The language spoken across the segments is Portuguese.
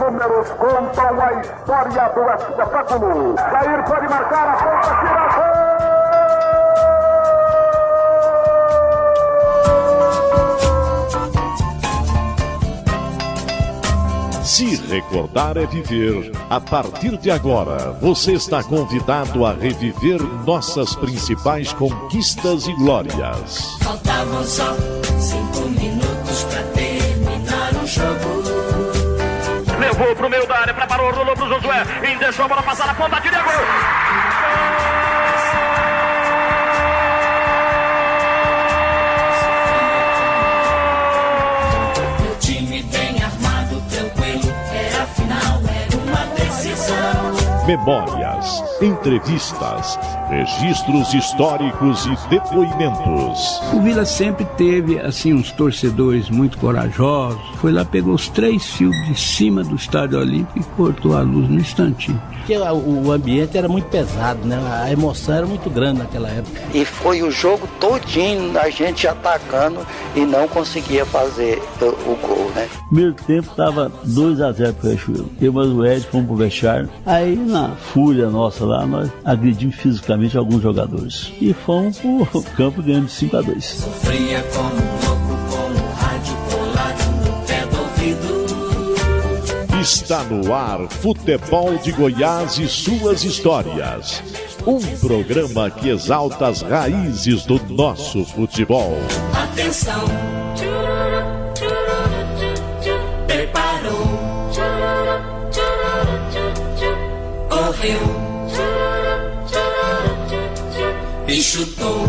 números contam a história do espetáculo. Jair pode marcar a ponta, tira gol! Se recordar é viver. A partir de agora, você está convidado a reviver nossas principais conquistas e glórias. Faltavam só 5 minutos pra terminar o jogo. Levou pro meio da área, preparou, rolou pro Josué, e deixou a bola passar na ponta, tira gol! Memórias, entrevistas, registros históricos e depoimentos. O Vila sempre teve, assim, uns torcedores muito corajosos. Foi lá, pegou os 3 fios de cima do Estádio Olímpico e cortou a luz no instantinho. Porque o ambiente era muito pesado, né? A emoção era muito grande naquela época. E foi o jogo todinho a gente atacando e não conseguia fazer o gol, né? Primeiro tempo estava 2-0 pro Riachuelo. Eu e o Ed fomos pro vestiário. Aí, na fúria nossa lá, nós agredimos fisicamente alguns jogadores. E fomos pro campo ganhando de 5-2. Sofria como louco, com o rádio colado no pé do ouvido. Está no ar Futebol de Goiás e suas histórias. Um programa que exalta as raízes do nosso futebol. Atenção! Preparou! Correu! E chutou!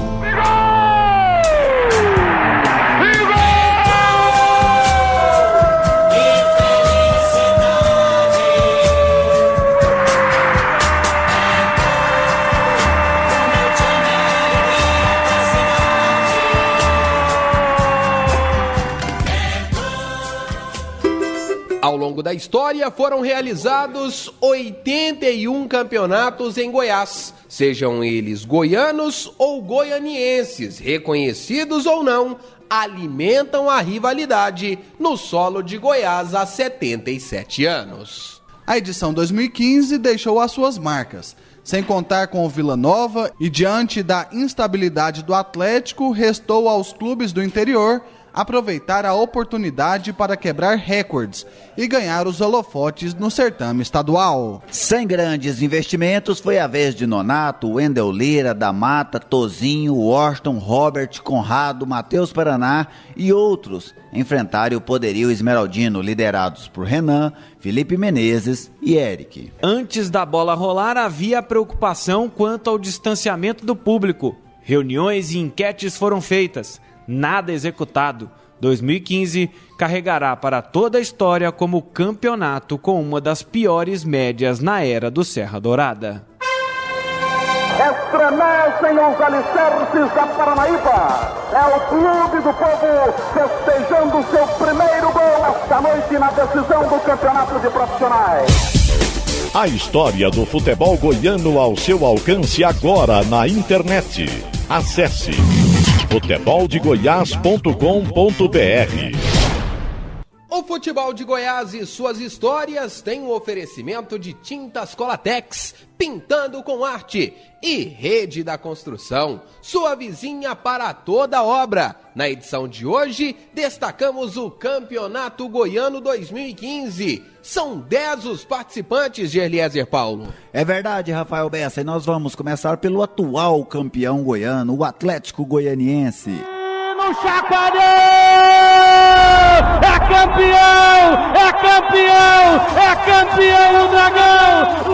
Ao longo da história foram realizados 81 campeonatos em Goiás, sejam eles goianos ou goianienses, reconhecidos ou não, alimentam a rivalidade no solo de Goiás há 77 anos. A edição 2015 deixou as suas marcas. Sem contar com o Vila Nova e diante da instabilidade do Atlético, restou aos clubes do interior aproveitar a oportunidade para quebrar recordes e ganhar os holofotes no certame estadual. Sem grandes investimentos, foi a vez de Nonato, Wendel Lira, da Mata, Tozinho, Washington, Robert, Conrado, Matheus Paraná e outros enfrentarem o poderio esmeraldino, liderados por Renan, Felipe Menezes e Eric. Antes da bola rolar, havia preocupação quanto ao distanciamento do público. Reuniões e enquetes foram feitas. Nada executado. 2015 carregará para toda a história como campeonato com uma das piores médias na era do Serra Dourada. Estremecem os alicerces da Paranaíba. É o clube do povo festejando seu primeiro gol esta noite na decisão do campeonato de profissionais. A história do futebol goiano ao seu alcance agora na internet. Acesse futeboldegoias.com.br. O Futebol de Goiás e suas histórias tem um oferecimento de Tintas Colatex, pintando com arte, e Rede da Construção, sua vizinha para toda obra. Na edição de hoje, destacamos o Campeonato Goiano 2015. São 10 os participantes de Eliezer Paulo. É verdade, Rafael Bessa, e nós vamos começar pelo atual campeão goiano, o Atlético Goianiense. No chacoalhão! É campeão! É campeão! É campeão o Dragão!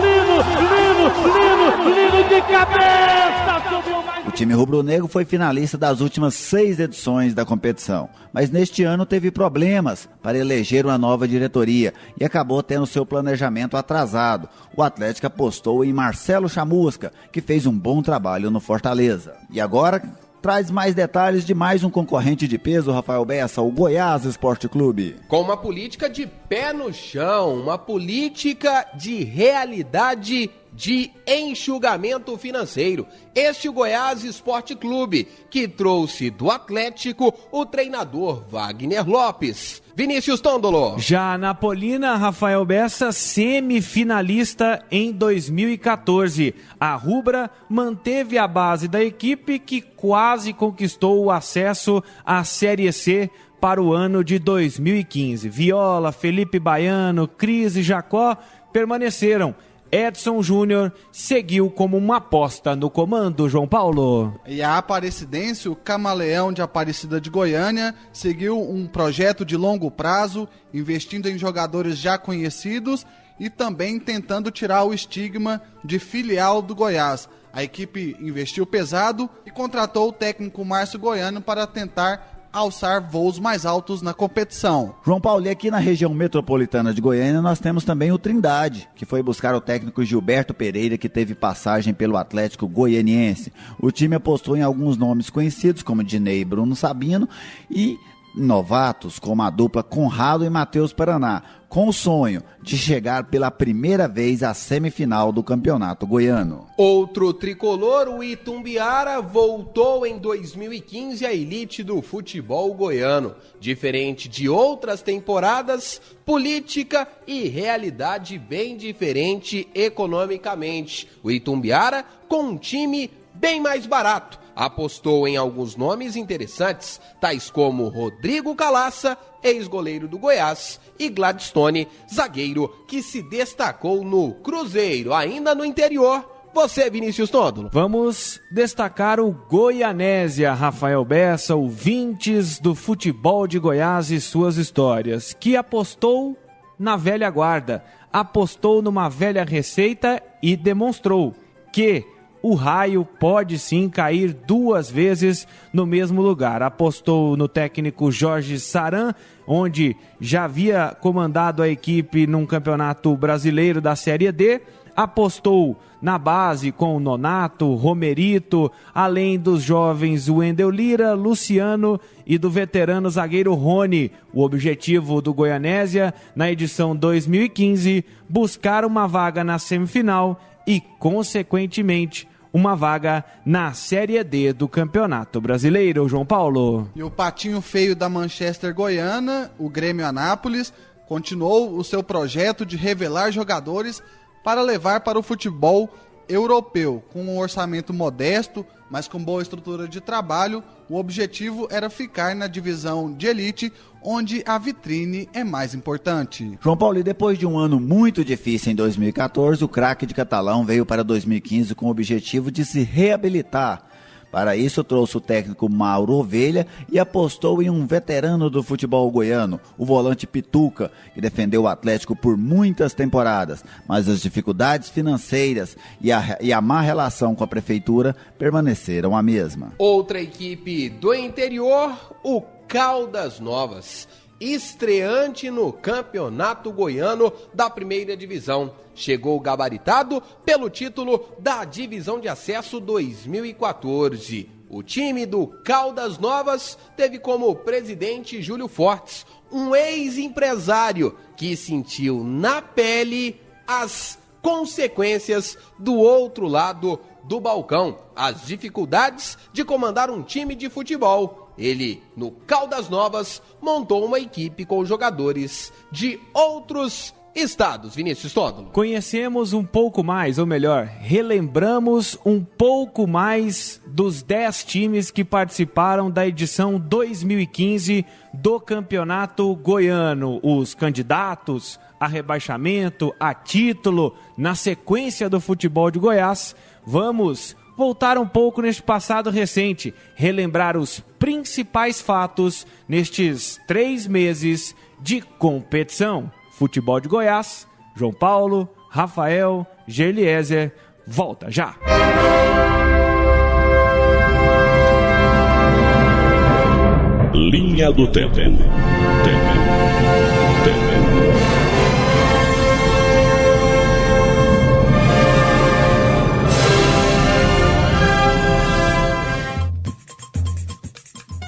Lino de cabeça! Subiu mais... O time rubro-negro foi finalista das últimas 6 edições da competição, mas neste ano teve problemas para eleger uma nova diretoria e acabou tendo seu planejamento atrasado. O Atlético apostou em Marcelo Chamusca, que fez um bom trabalho no Fortaleza. E agora traz mais detalhes de mais um concorrente de peso, Rafael Bessa, o Goiás Esporte Clube. Com uma política de pé no chão, uma política de realidade de enxugamento financeiro. Este Goiás Esporte Clube, que trouxe do Atlético o treinador Wagner Lopes. Vinícius Tondolo. Já Napolina, Rafael Bessa, semifinalista em 2014. A rubra manteve a base da equipe que quase conquistou o acesso à Série C para o ano de 2015. Viola, Felipe Baiano, Cris e Jacó permaneceram. Edson Júnior seguiu como uma aposta no comando, João Paulo. E a Aparecidense, o Camaleão de Aparecida de Goiânia, seguiu um projeto de longo prazo, investindo em jogadores já conhecidos e também tentando tirar o estigma de filial do Goiás. A equipe investiu pesado e contratou o técnico Márcio Goiano para tentar alçar voos mais altos na competição. João Paulo, e aqui na região metropolitana de Goiânia nós temos também o Trindade, que foi buscar o técnico Gilberto Pereira, que teve passagem pelo Atlético Goianiense. O time apostou em alguns nomes conhecidos, como Dinei e Bruno Sabino, e novatos como a dupla Conrado e Matheus Paraná, com o sonho de chegar pela primeira vez à semifinal do Campeonato Goiano. Outro tricolor, o Itumbiara, voltou em 2015 à elite do futebol goiano. Diferente de outras temporadas, política e realidade bem diferente economicamente. O Itumbiara com um time bem mais barato. Apostou em alguns nomes interessantes, tais como Rodrigo Calaça, ex-goleiro do Goiás, e Gladstone, zagueiro que se destacou no Cruzeiro, ainda no interior. Você, Vinícius Tondolo. Vamos destacar o Goianésia, Rafael Bessa, ouvintes do futebol de Goiás e suas histórias, que apostou na velha guarda, apostou numa velha receita e demonstrou que o raio pode sim cair 2 vezes no mesmo lugar. Apostou no técnico Jorge Saran, onde já havia comandado a equipe num campeonato brasileiro da Série D. Apostou na base com o Nonato, Romerito, além dos jovens Wendel Lira, Luciano e do veterano zagueiro Rony. O objetivo do Goianésia, na edição 2015, buscar uma vaga na semifinal e, consequentemente, uma vaga na Série D do Campeonato Brasileiro, João Paulo. E o patinho feio da Manchester Goiana, o Grêmio Anápolis, continuou o seu projeto de revelar jogadores para levar para o futebol europeu. Com um orçamento modesto, mas com boa estrutura de trabalho, o objetivo era ficar na divisão de elite, onde a vitrine é mais importante. João Paulo, e depois de um ano muito difícil em 2014, o craque de Catalão veio para 2015 com o objetivo de se reabilitar. Para isso, trouxe o técnico Mauro Ovelha e apostou em um veterano do futebol goiano, o volante Pituca, que defendeu o Atlético por muitas temporadas, mas as dificuldades financeiras e a má relação com a prefeitura permaneceram a mesma. Outra equipe do interior, o Caldas Novas, estreante no Campeonato Goiano da Primeira Divisão. Chegou gabaritado pelo título da Divisão de Acesso 2014. O time do Caldas Novas teve como presidente Júlio Fortes, um ex-empresário que sentiu na pele as consequências do outro lado do balcão, as dificuldades de comandar um time de futebol. Ele, no Caldas Novas, montou uma equipe com jogadores de outros estados. Vinícius Tondolo. Conhecemos um pouco mais, ou melhor, relembramos um pouco mais dos 10 times que participaram da edição 2015 do Campeonato Goiano. Os candidatos a rebaixamento, a título, na sequência do futebol de Goiás. Vamos voltar um pouco neste passado recente, relembrar os principais fatos nestes 3 meses de competição. Futebol de Goiás, João Paulo, Rafael, Gerliezer, volta já! Linha do Tempo.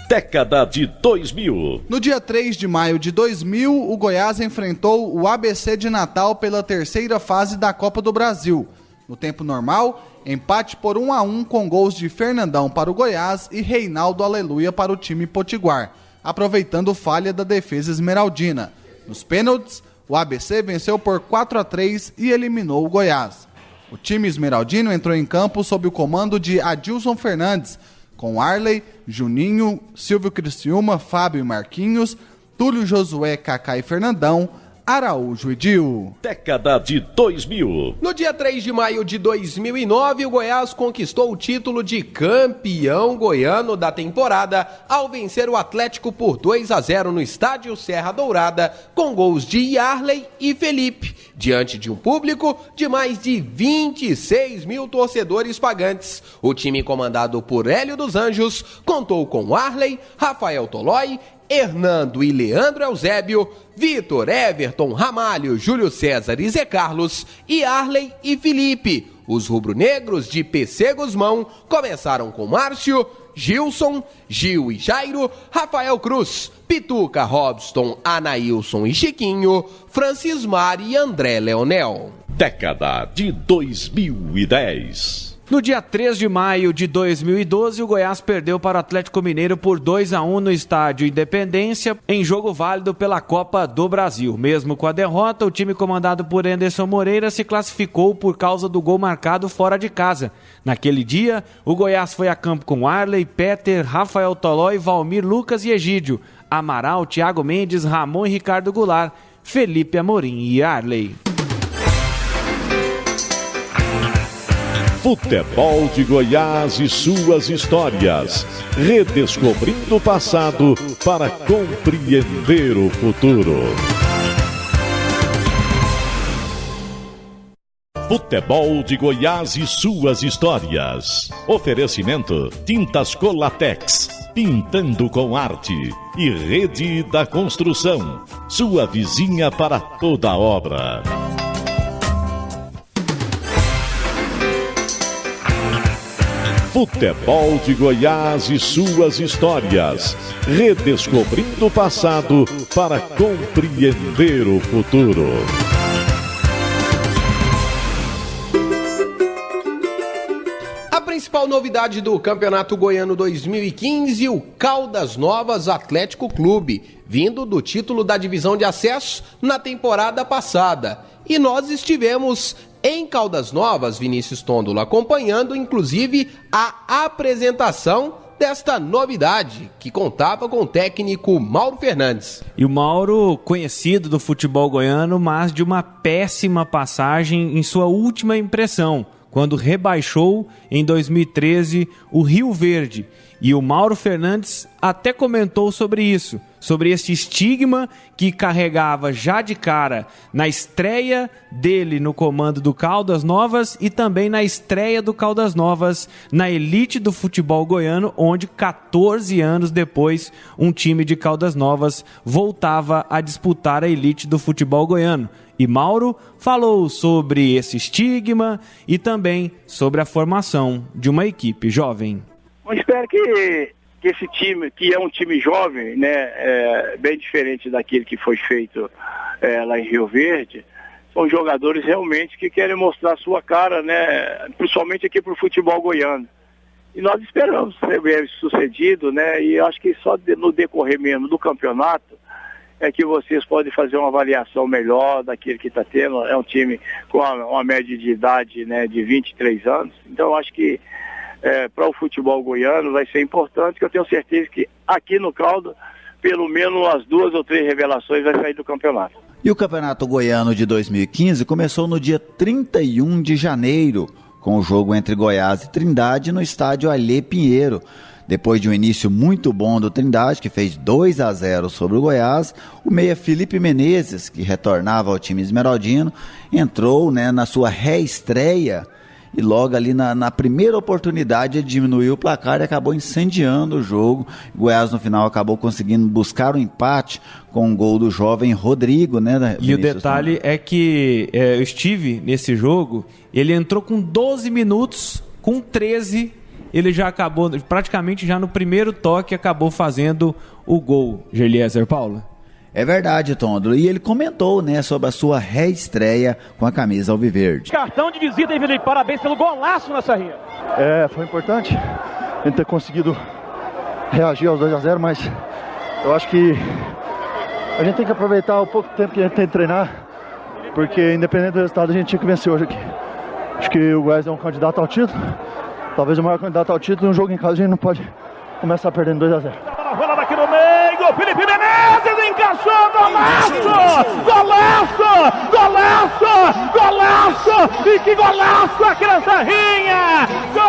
Década de 2000. No dia 3 de maio de 2000, o Goiás enfrentou o ABC de Natal pela 3ª fase da Copa do Brasil. No tempo normal, empate por 1-1 com gols de Fernandão para o Goiás e Reinaldo Aleluia para o time potiguar, aproveitando falha da defesa esmeraldina. Nos pênaltis, o ABC venceu por 4-3 e eliminou o Goiás. O time esmeraldino entrou em campo sob o comando de Adilson Fernandes, com Arley, Juninho, Silvio Criciúma, Fábio e Marquinhos, Túlio Josué, Kaká e Fernandão, Araújo e Dil. Década de 2000. No dia 3 de maio de 2009, o Goiás conquistou o título de campeão goiano da temporada ao vencer o Atlético por 2-0 no estádio Serra Dourada, com gols de Yarley e Felipe, diante de um público de mais de 26 mil torcedores pagantes. O time comandado por Hélio dos Anjos contou com Arley, Rafael Tolói, Hernando e Leandro Eusébio, Vitor, Everton, Ramalho, Júlio César e Zé Carlos, e Arley e Felipe. Os rubro-negros de PC Guzmão começaram com Márcio, Gilson, Gil e Jairo, Rafael Cruz, Pituca, Robson, Anailson e Chiquinho, Francismar e André Leonel. Década de 2010. No dia 3 de maio de 2012, o Goiás perdeu para o Atlético Mineiro por 2-1 no estádio Independência, em jogo válido pela Copa do Brasil. Mesmo com a derrota, o time comandado por Anderson Moreira se classificou por causa do gol marcado fora de casa. Naquele dia, o Goiás foi a campo com Arley, Peter, Rafael Tolói, Valmir, Lucas e Egídio, Amaral, Thiago Mendes, Ramon e Ricardo Goulart, Felipe Amorim e Arley. Futebol de Goiás e suas histórias. Redescobrindo o passado para compreender o futuro. Futebol de Goiás e suas histórias. Oferecimento: Tintas Colatex, pintando com arte. E Rede da Construção, sua vizinha para toda obra. Futebol de Goiás e suas histórias. Redescobrindo o passado para compreender o futuro. A principal novidade do Campeonato Goiano 2015, o Caldas Novas Atlético Clube, vindo do título da divisão de acesso na temporada passada. E nós estivemos em Caldas Novas, Vinícius Tondolo, acompanhando inclusive a apresentação desta novidade, que contava com o técnico Mauro Fernandes. E o Mauro, conhecido do futebol goiano, mas de uma péssima passagem em sua última impressão, quando rebaixou em 2013 o Rio Verde. E o Mauro Fernandes até comentou sobre isso, sobre esse estigma que carregava já de cara na estreia dele no comando do Caldas Novas e também na estreia do Caldas Novas na elite do futebol goiano, onde 14 anos depois um time de Caldas Novas voltava a disputar a elite do futebol goiano. E Mauro falou sobre esse estigma e também sobre a formação de uma equipe jovem. Eu espero que esse time, que é um time jovem, né, bem diferente daquele que foi feito lá em Rio Verde, são jogadores realmente que querem mostrar a sua cara, né, principalmente aqui para o futebol goiano. E nós esperamos ser bem sucedido, né, e acho que só no decorrer mesmo do campeonato é que vocês podem fazer uma avaliação melhor daquele que está tendo. É um time com uma média de idade, né, de 23 anos, então eu acho que para o futebol goiano vai ser importante, que eu tenho certeza que aqui no Caldo, pelo menos umas 2 ou 3 revelações vai sair do campeonato. E o Campeonato Goiano de 2015 começou no dia 31 de janeiro, com o jogo entre Goiás e Trindade no estádio Alê Pinheiro. Depois de um início muito bom do Trindade, que fez 2-0 sobre o Goiás, o meia Felipe Menezes, que retornava ao time esmeraldino, entrou, né, na sua reestreia. E logo ali na primeira oportunidade ele diminuiu o placar e acabou incendiando o jogo. O Goiás no final acabou conseguindo buscar o empate com o gol do jovem Rodrigo, né? E o detalhe é que eu estive nesse jogo, ele entrou com 12 minutos, com 13, ele já acabou, praticamente já no primeiro toque, acabou fazendo o gol, Geliezer Paulo. É verdade, Tondro. E ele comentou, né, sobre a sua reestreia com a camisa alviverde. Cartão de visita, hein, Felipe? Parabéns pelo golaço na Serrinha. Foi importante a gente ter conseguido reagir aos 2-0, mas eu acho que a gente tem que aproveitar o pouco tempo que a gente tem de treinar, porque independente do resultado a gente tinha que vencer hoje aqui. Acho que o Goiás é um candidato ao título, talvez o maior candidato ao título. Um jogo em casa a gente não pode começar perdendo 2-0. Rola daqui no meio, Felipe Menezes encaixou, golaço! Golaço! Golaço! Golaço! E que golaço aqui na Serrinha! Gol!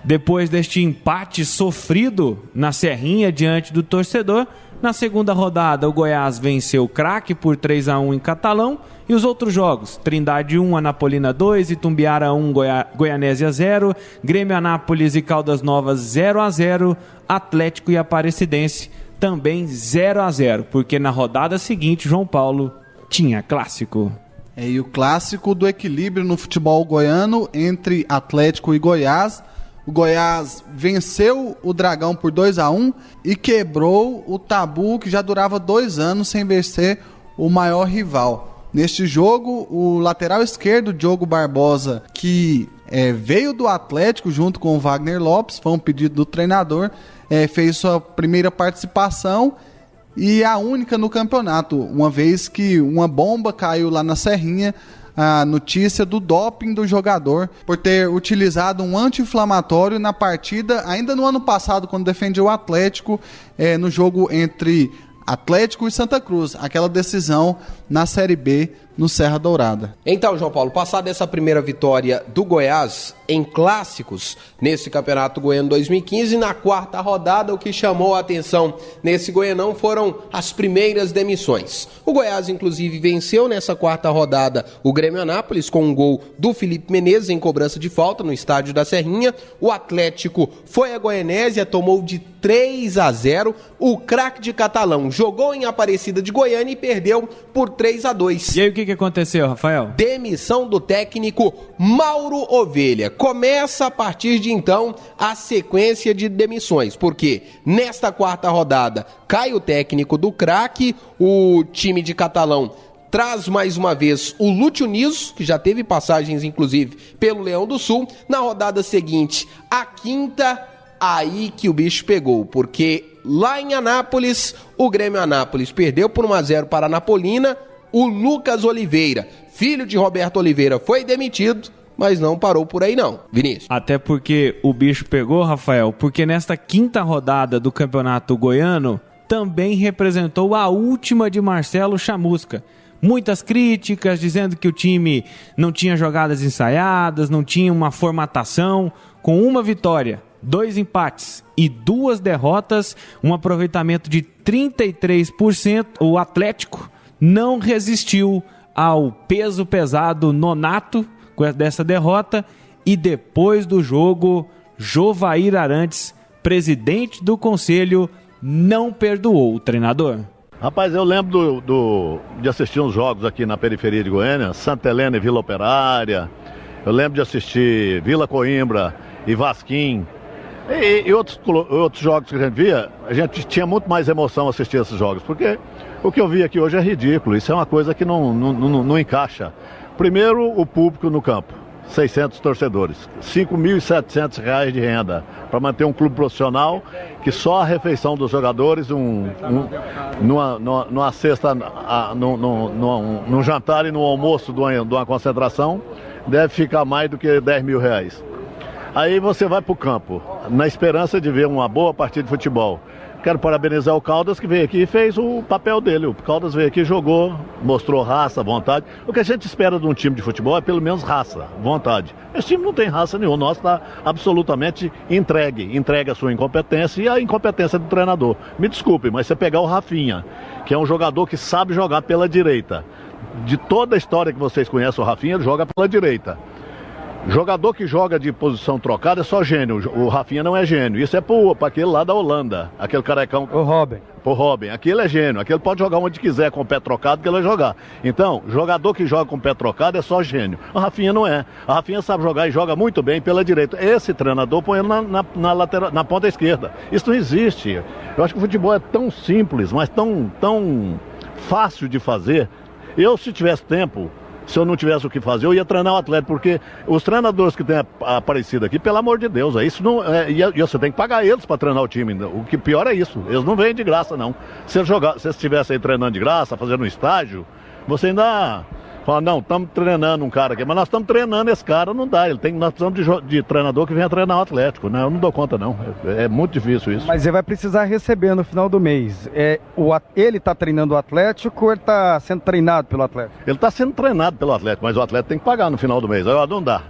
Depois deste empate sofrido na Serrinha diante do torcedor, na segunda rodada o Goiás venceu o Craque por 3-1 em Catalão. E os outros jogos, Trindade 1, Anapolina 2, Itumbiara 1, Goianésia 0, Grêmio Anápolis e Caldas Novas 0-0, Atlético e Aparecidense também 0-0, porque na rodada seguinte, João Paulo tinha clássico. E o clássico do equilíbrio no futebol goiano entre Atlético e Goiás. O Goiás venceu o Dragão por 2-1 e quebrou o tabu que já durava 2 anos sem vencer o maior rival. Neste jogo, o lateral esquerdo, Diogo Barbosa, que veio do Atlético junto com o Wagner Lopes, foi um pedido do treinador, fez sua primeira participação e a única no campeonato, uma vez que uma bomba caiu lá na Serrinha, a notícia do doping do jogador por ter utilizado um anti-inflamatório na partida, ainda no ano passado, quando defendeu o Atlético, no jogo entre Atlético e Santa Cruz, aquela decisão na Série B no Serra Dourada. Então, João Paulo, passada essa primeira vitória do Goiás em clássicos nesse Campeonato Goiano 2015, na quarta rodada o que chamou a atenção nesse Goianão foram as primeiras demissões. O Goiás, inclusive, venceu nessa quarta rodada o Grêmio Anápolis com um gol do Felipe Menezes em cobrança de falta no estádio da Serrinha. O Atlético foi a Goianésia, tomou de 3-0. O Craque de Catalão jogou em Aparecida de Goiânia e perdeu por 3-2. E aí o que aconteceu, Rafael? Demissão do técnico Mauro Ovelha. Começa a partir de então a sequência de demissões, porque nesta quarta rodada cai o técnico do Craque, o time de Catalão traz mais uma vez o Lúcio Niso, que já teve passagens inclusive pelo Leão do Sul. Na rodada seguinte, a quinta, aí que o bicho pegou, porque lá em Anápolis, o Grêmio Anápolis perdeu por 1-0 para a Anapolina. O Lucas Oliveira, filho de Roberto Oliveira, foi demitido, mas não parou por aí não, Vinícius. Até porque o bicho pegou, Rafael, porque nesta quinta rodada do Campeonato Goiano também representou a última de Marcelo Chamusca. Muitas críticas dizendo que o time não tinha jogadas ensaiadas, não tinha uma formatação. Com uma vitória, 2 empates e 2 derrotas, um aproveitamento de 33%, o Atlético não resistiu ao peso pesado nonato dessa derrota e depois do jogo, Jovair Arantes, presidente do conselho, não perdoou o treinador. Rapaz, eu lembro de assistir uns jogos aqui na periferia de Goiânia, Santa Helena e Vila Operária. Eu lembro de assistir Vila Coimbra e Vasquim. E outros jogos que a gente via, a gente tinha muito mais emoção assistir esses jogos, porque o que eu vi aqui hoje é ridículo, isso é uma coisa que não encaixa. Primeiro, o público no campo, 600 torcedores, R$ 5.700 de renda, para manter um clube profissional que só a refeição dos jogadores, numa cesta, num jantar e no almoço de uma concentração, deve ficar mais do que R$ 10.000. Aí você vai para o campo, na esperança de ver uma boa partida de futebol. Quero parabenizar o Caldas, que veio aqui e fez o papel dele. O Caldas veio aqui, jogou, mostrou raça, vontade. O que a gente espera de um time de futebol é pelo menos raça, vontade. Esse time não tem raça nenhuma, o nosso está absolutamente entregue a sua incompetência e a incompetência do treinador. Me desculpe, mas você pegar o Rafinha, que é um jogador que sabe jogar pela direita. De toda a história que vocês conhecem o Rafinha, ele joga pela direita. Jogador que joga de posição trocada é só gênio. O Rafinha não é gênio. Isso é para aquele lá da Holanda. Aquele carecão. O Robin. Pro Robin. Aquele é gênio. Aquele pode jogar onde quiser com o pé trocado que ele vai jogar. Então, jogador que joga com o pé trocado é só gênio. O Rafinha não é. A Rafinha sabe jogar e joga muito bem pela direita. Esse treinador põe ele na ponta esquerda. Isso não existe. Eu acho que o futebol é tão simples, mas tão fácil de fazer. Eu, se tivesse tempo... Se eu não tivesse o que fazer, eu ia treinar o Atlético, porque os treinadores que têm aparecido aqui, pelo amor de Deus, isso não e você tem que pagar eles para treinar o time. O que pior é isso, eles não vêm de graça, não. Se eles estivessem aí treinando de graça, fazendo um estágio, você ainda fala, não, estamos treinando um cara aqui, mas nós estamos treinando esse cara, não dá. Nós precisamos de treinador que venha treinar o Atlético, né? Eu não dou conta, não. É muito difícil isso. Mas ele vai precisar receber no final do mês. Ele está treinando o Atlético ou ele está sendo treinado pelo Atlético? Ele está sendo treinado pelo Atlético, mas o Atlético tem que pagar no final do mês. Não dá.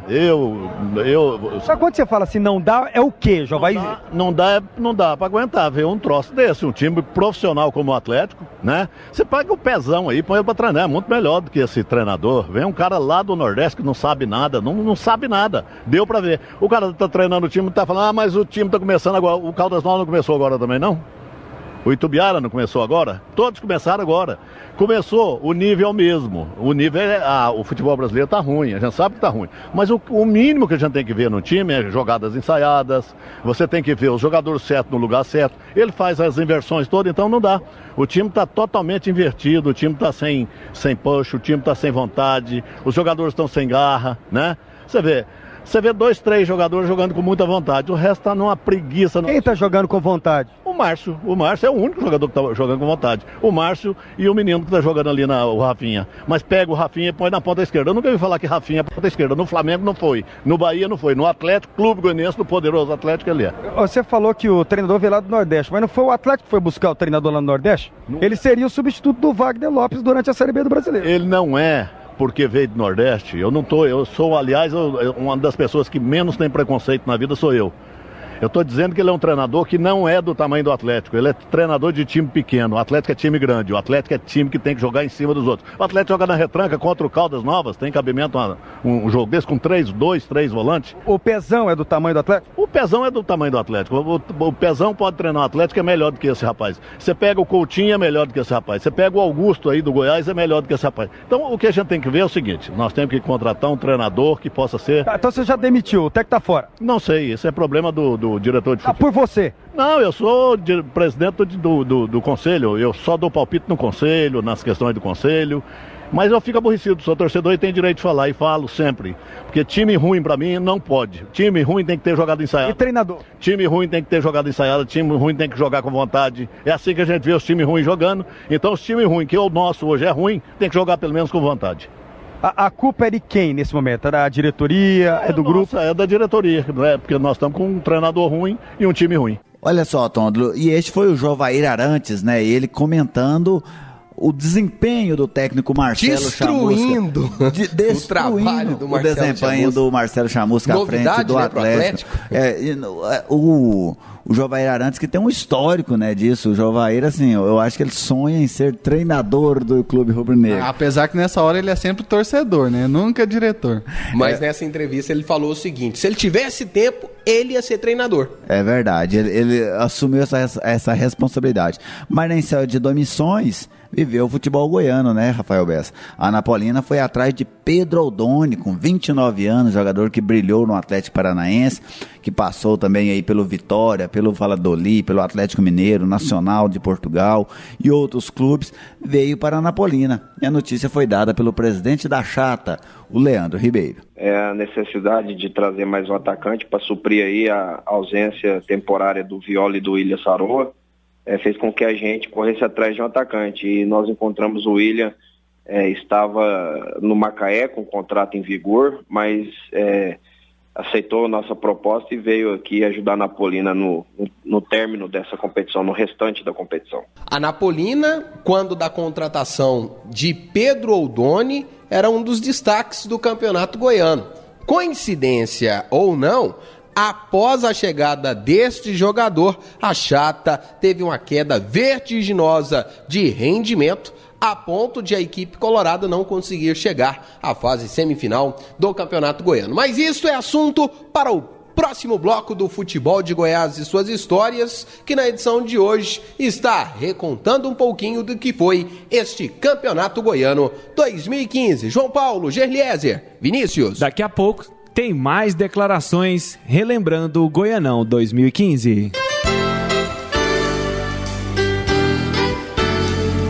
Só quando você fala assim, não dá, é o quê? Não dá para aguentar ver um troço desse. Um time profissional como o Atlético, né? Você paga o pezão aí, põe ele para treinar. É muito melhor do que esse treinador. Vem um cara lá do Nordeste que não sabe nada, não sabe nada. Deu pra ver. O cara tá treinando o time, tá falando, mas o time tá começando agora. O Caldas Novas não começou agora também, não? O Itubiara não começou agora? Todos começaram agora. Começou, o nível é o mesmo. O nível o futebol brasileiro tá ruim, a gente sabe que tá ruim. Mas o mínimo que a gente tem que ver no time é jogadas ensaiadas, você tem que ver os jogadores certos no lugar certo. Ele faz as inversões todas, então não dá. O time tá totalmente invertido, o time tá sem push, o time tá sem vontade, os jogadores estão sem garra, né? Você vê 2, 3 jogadores jogando com muita vontade, o resto tá numa preguiça. Quem tá jogando com vontade? O Márcio é o único jogador que tá jogando com vontade. O Márcio e o menino que tá jogando ali, o Rafinha. Mas pega o Rafinha e põe na ponta esquerda. Eu nunca ouvi falar que Rafinha é ponta esquerda. No Flamengo não foi, no Bahia não foi, no Atlético, Clube Goianiense, no poderoso Atlético ele é. Você falou que o treinador veio lá do Nordeste, mas não foi o Atlético que foi buscar o treinador lá no Nordeste? Não. Ele seria o substituto do Wagner Lopes durante a Série B do Brasileiro. Ele não é. Porque veio do Nordeste, eu sou, aliás, uma das pessoas que menos tem preconceito na vida sou eu. Eu estou dizendo que ele é um treinador que não é do tamanho do Atlético. Ele é treinador de time pequeno. O Atlético é time grande. O Atlético é time que tem que jogar em cima dos outros. O Atlético joga na retranca contra o Caldas Novas. Tem cabimento um jogo desse com 3 volantes. O Pezão é do tamanho do Atlético? O Pezão é do tamanho do Atlético. O Pezão pode treinar o Atlético, é melhor do que esse rapaz. Você pega o Coutinho, é melhor do que esse rapaz. Você pega o Augusto aí do Goiás, é melhor do que esse rapaz. Então o que a gente tem que ver é o seguinte. Nós temos que contratar um treinador que possa ser... Então você já demitiu, o técnico tá fora? Não sei, isso é problema do diretor de futebol. Por você? Não, eu sou presidente do conselho, eu só dou palpite no conselho, nas questões do conselho, mas eu fico aborrecido, sou torcedor e tenho direito de falar, e falo sempre, porque time ruim pra mim não pode, time ruim tem que ter jogada ensaiada. E treinador? Time ruim tem que ter jogada ensaiada, time ruim tem que jogar com vontade, é assim que a gente vê os times ruins jogando, então os times ruins, que o nosso hoje é ruim, tem que jogar pelo menos com vontade. A culpa é de quem nesse momento? É da diretoria? É do grupo? É da diretoria, né? Porque nós estamos com um treinador ruim e um time ruim. Olha só, Tondro, e este foi o Jovair Arantes, né? Ele comentando o desempenho do técnico Marcelo destruindo o trabalho do Marcelo Chamusca. Desempenho do Marcelo Chamusca à frente do Atlético. O Jovair Arantes, que tem um histórico, né, disso. O Jovair, assim, eu acho que ele sonha em ser treinador do Clube Rubro-Negro. Apesar que nessa hora ele é sempre torcedor, né? Nunca diretor. Mas nessa entrevista ele falou o seguinte: se ele tivesse tempo, ele ia ser treinador. É verdade, ele assumiu essa responsabilidade. Mas nem saiu de demissões, viveu o futebol goiano, né, Rafael Bessa? A Anapolina foi atrás de Pedro Aldoni, com 29 anos, jogador que brilhou no Atlético Paranaense, que passou também aí pelo Vitória, pelo Valladolid, pelo Atlético Mineiro, Nacional de Portugal e outros clubes, veio para a Anapolina. E a notícia foi dada pelo presidente da Chata, o Leandro Ribeiro. A necessidade de trazer mais um atacante para suprir aí a ausência temporária do Viola e do William Saroa, fez com que a gente corresse atrás de um atacante. E nós encontramos o William, estava no Macaé com o contrato em vigor, mas aceitou a nossa proposta e veio aqui ajudar a Anapolina no término dessa competição, no restante da competição. A Anapolina, quando da contratação de Pedro Aldoni, era um dos destaques do campeonato goiano. Coincidência ou não, após a chegada deste jogador, a Chata teve uma queda vertiginosa de rendimento, a ponto de a equipe colorada não conseguir chegar à fase semifinal do Campeonato Goiano. Mas isso é assunto para o próximo bloco do Futebol de Goiás e suas histórias, que na edição de hoje está recontando um pouquinho do que foi este Campeonato Goiano 2015. João Paulo, Gerliezer, Vinícius. Daqui a pouco tem mais declarações relembrando o Goianão 2015.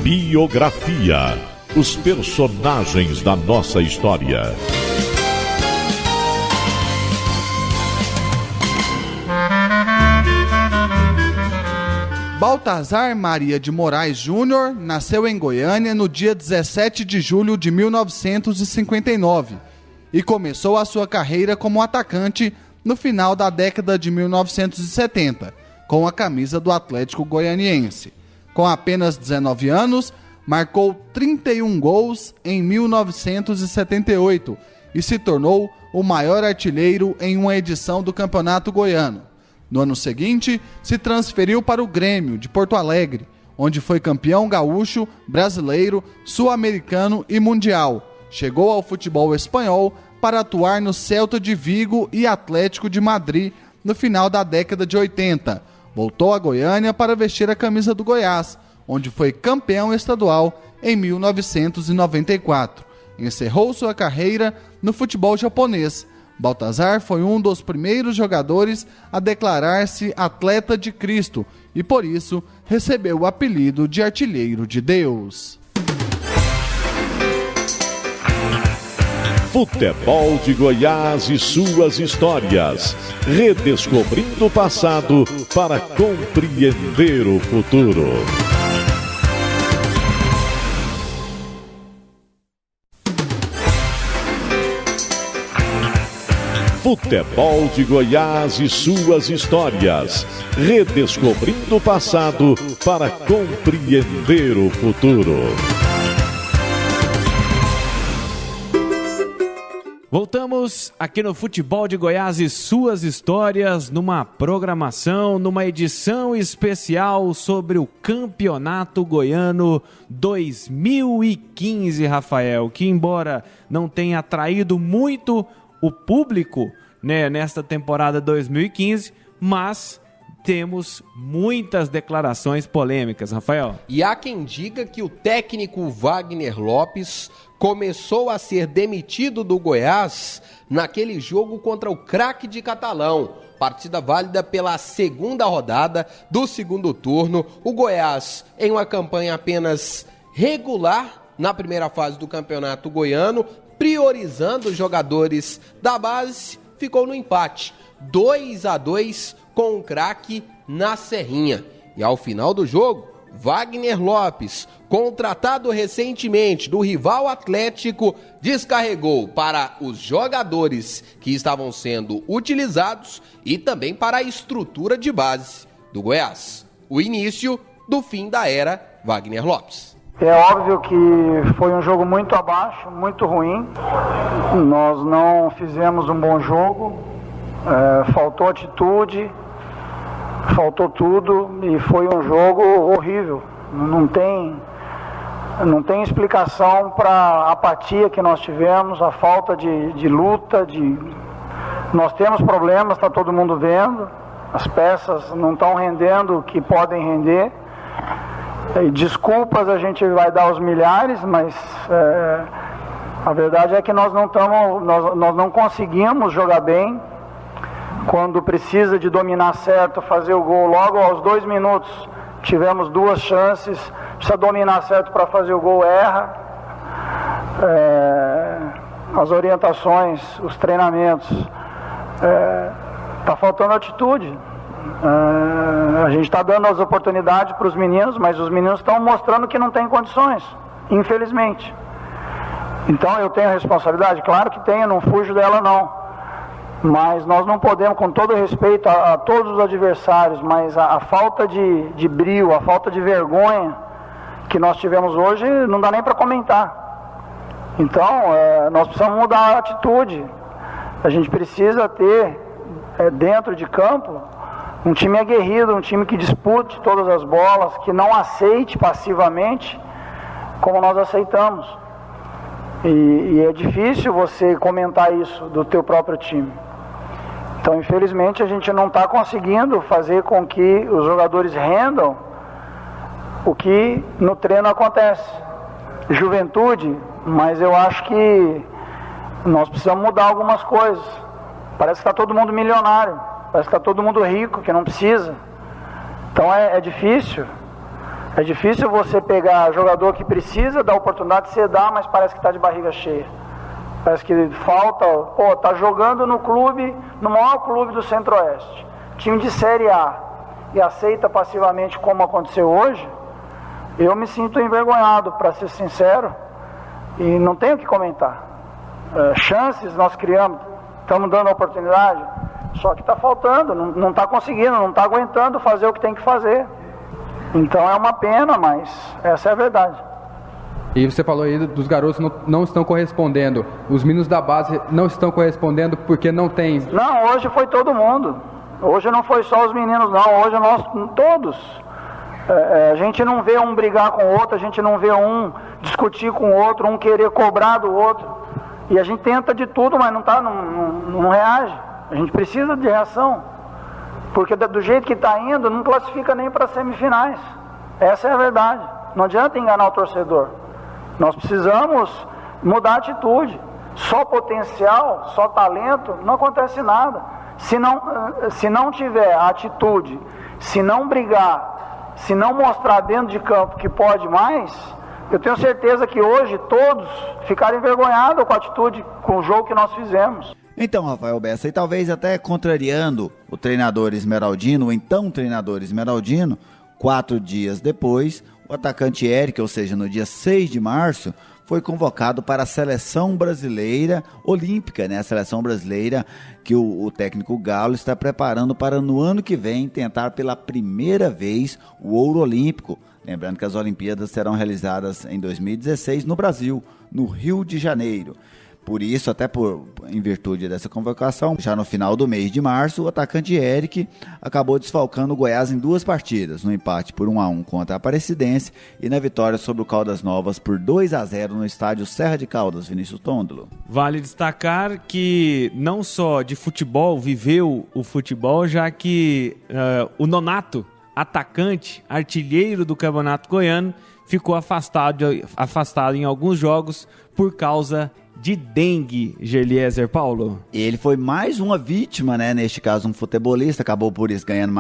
Biografia. Os personagens da nossa história. Baltazar Maria de Moraes Júnior nasceu em Goiânia no dia 17 de julho de 1959 e começou a sua carreira como atacante no final da década de 1970, com a camisa do Atlético Goianiense. Com apenas 19 anos, marcou 31 gols em 1978 e se tornou o maior artilheiro em uma edição do Campeonato Goiano. No ano seguinte, se transferiu para o Grêmio de Porto Alegre, onde foi campeão gaúcho, brasileiro, sul-americano e mundial. Chegou ao futebol espanhol para atuar no Celta de Vigo e Atlético de Madrid no final da década de 80. Voltou a Goiânia para vestir a camisa do Goiás, onde foi campeão estadual em 1994. Encerrou sua carreira no futebol japonês. Baltazar foi um dos primeiros jogadores a declarar-se atleta de Cristo e, por isso, recebeu o apelido de Artilheiro de Deus. Futebol de Goiás e suas histórias. Redescobrindo o passado para compreender o futuro. Futebol de Goiás e suas histórias. Redescobrindo o passado para compreender o futuro. Voltamos aqui no Futebol de Goiás e suas histórias, numa programação, numa edição especial sobre o Campeonato Goiano 2015, Rafael, que embora não tenha atraído muito o público, né, nesta temporada 2015, mas temos muitas declarações polêmicas, Rafael. E há quem diga que o técnico Wagner Lopes começou a ser demitido do Goiás naquele jogo contra o Craque de Catalão. Partida válida pela segunda rodada do segundo turno. O Goiás, em uma campanha apenas regular na primeira fase do Campeonato Goiano, priorizando os jogadores da base, ficou no empate, 2-2 com o Craque na Serrinha. E ao final do jogo, Wagner Lopes, contratado recentemente do rival Atlético, descarregou para os jogadores que estavam sendo utilizados e também para a estrutura de base do Goiás. O início do fim da era Wagner Lopes. É óbvio que foi um jogo muito abaixo, muito ruim. Nós não fizemos um bom jogo, faltou atitude, faltou tudo e foi um jogo horrível. Não tem explicação para a apatia que nós tivemos, a falta de luta. Nós temos problemas, está todo mundo vendo, as peças não estão rendendo o que podem render. Desculpas a gente vai dar aos milhares, mas a verdade é que nós não conseguimos jogar bem. Quando precisa de dominar certo, fazer o gol logo aos 2 minutos, tivemos 2 chances, precisa dominar certo para fazer o gol, erra. As orientações, os treinamentos, está faltando atitude. A gente está dando as oportunidades para os meninos, mas os meninos estão mostrando que não tem condições, infelizmente. Então eu tenho a responsabilidade? Claro que tenho, não fujo dela não. Mas nós não podemos, com todo respeito a todos os adversários, mas a falta de brio, a falta de vergonha que nós tivemos hoje, não dá nem para comentar. Então, nós precisamos mudar a atitude. A gente precisa ter, dentro de campo, um time aguerrido, um time que dispute todas as bolas, que não aceite passivamente como nós aceitamos. E é difícil você comentar isso do teu próprio time. Então, infelizmente, a gente não está conseguindo fazer com que os jogadores rendam o que no treino acontece. Juventude, mas eu acho que nós precisamos mudar algumas coisas. Parece que está todo mundo milionário, parece que está todo mundo rico, que não precisa. Então é difícil. É difícil você pegar jogador que precisa da oportunidade, você dá, mas parece que está de barriga cheia. Parece que falta, tá jogando no clube, no maior clube do Centro-Oeste, time de Série A, e aceita passivamente como aconteceu hoje. Eu me sinto envergonhado, para ser sincero, e não tenho o que comentar. Chances nós criamos, estamos dando oportunidade, só que está faltando, não está conseguindo, não está aguentando fazer o que tem que fazer. Então é uma pena, mas essa é a verdade. E você falou aí dos garotos não estão correspondendo. Os meninos da base não estão correspondendo porque não tem... Não, hoje foi todo mundo. Hoje não foi só os meninos, não. Hoje nós todos. A gente não vê um brigar com o outro, a gente não vê um discutir com o outro, um querer cobrar do outro. E a gente tenta de tudo, mas não reage. A gente precisa de reação. Porque do jeito que está indo, não classifica nem para semifinais. Essa é a verdade. Não adianta enganar o torcedor. Nós precisamos mudar a atitude. Só potencial, só talento, não acontece nada. Se não tiver atitude, se não brigar, se não mostrar dentro de campo que pode mais, eu tenho certeza que hoje todos ficaram envergonhados com a atitude, com o jogo que nós fizemos. Então, Rafael Bessa, e talvez até contrariando o treinador Esmeraldino, o então treinador Esmeraldino, 4 dias depois, o atacante Eric, ou seja, no dia 6 de março, foi convocado para a seleção brasileira olímpica, né? A seleção brasileira que o técnico Galo está preparando para no ano que vem tentar pela primeira vez o ouro olímpico. Lembrando que as Olimpíadas serão realizadas em 2016 no Brasil, no Rio de Janeiro. Por isso, até em virtude dessa convocação, já no final do mês de março, o atacante Eric acabou desfalcando o Goiás em 2 partidas, no empate por 1-1 contra a Aparecidense e na vitória sobre o Caldas Novas por 2-0 no estádio Serra de Caldas, Vinícius Tondolo. Vale destacar que não só de futebol viveu o futebol, já que o Nonato, atacante, artilheiro do Campeonato Goiano, ficou afastado em alguns jogos por causa de dengue, Geliezer Paulo. Ele foi mais uma vítima, né? Neste caso, um futebolista, acabou por isso ganhando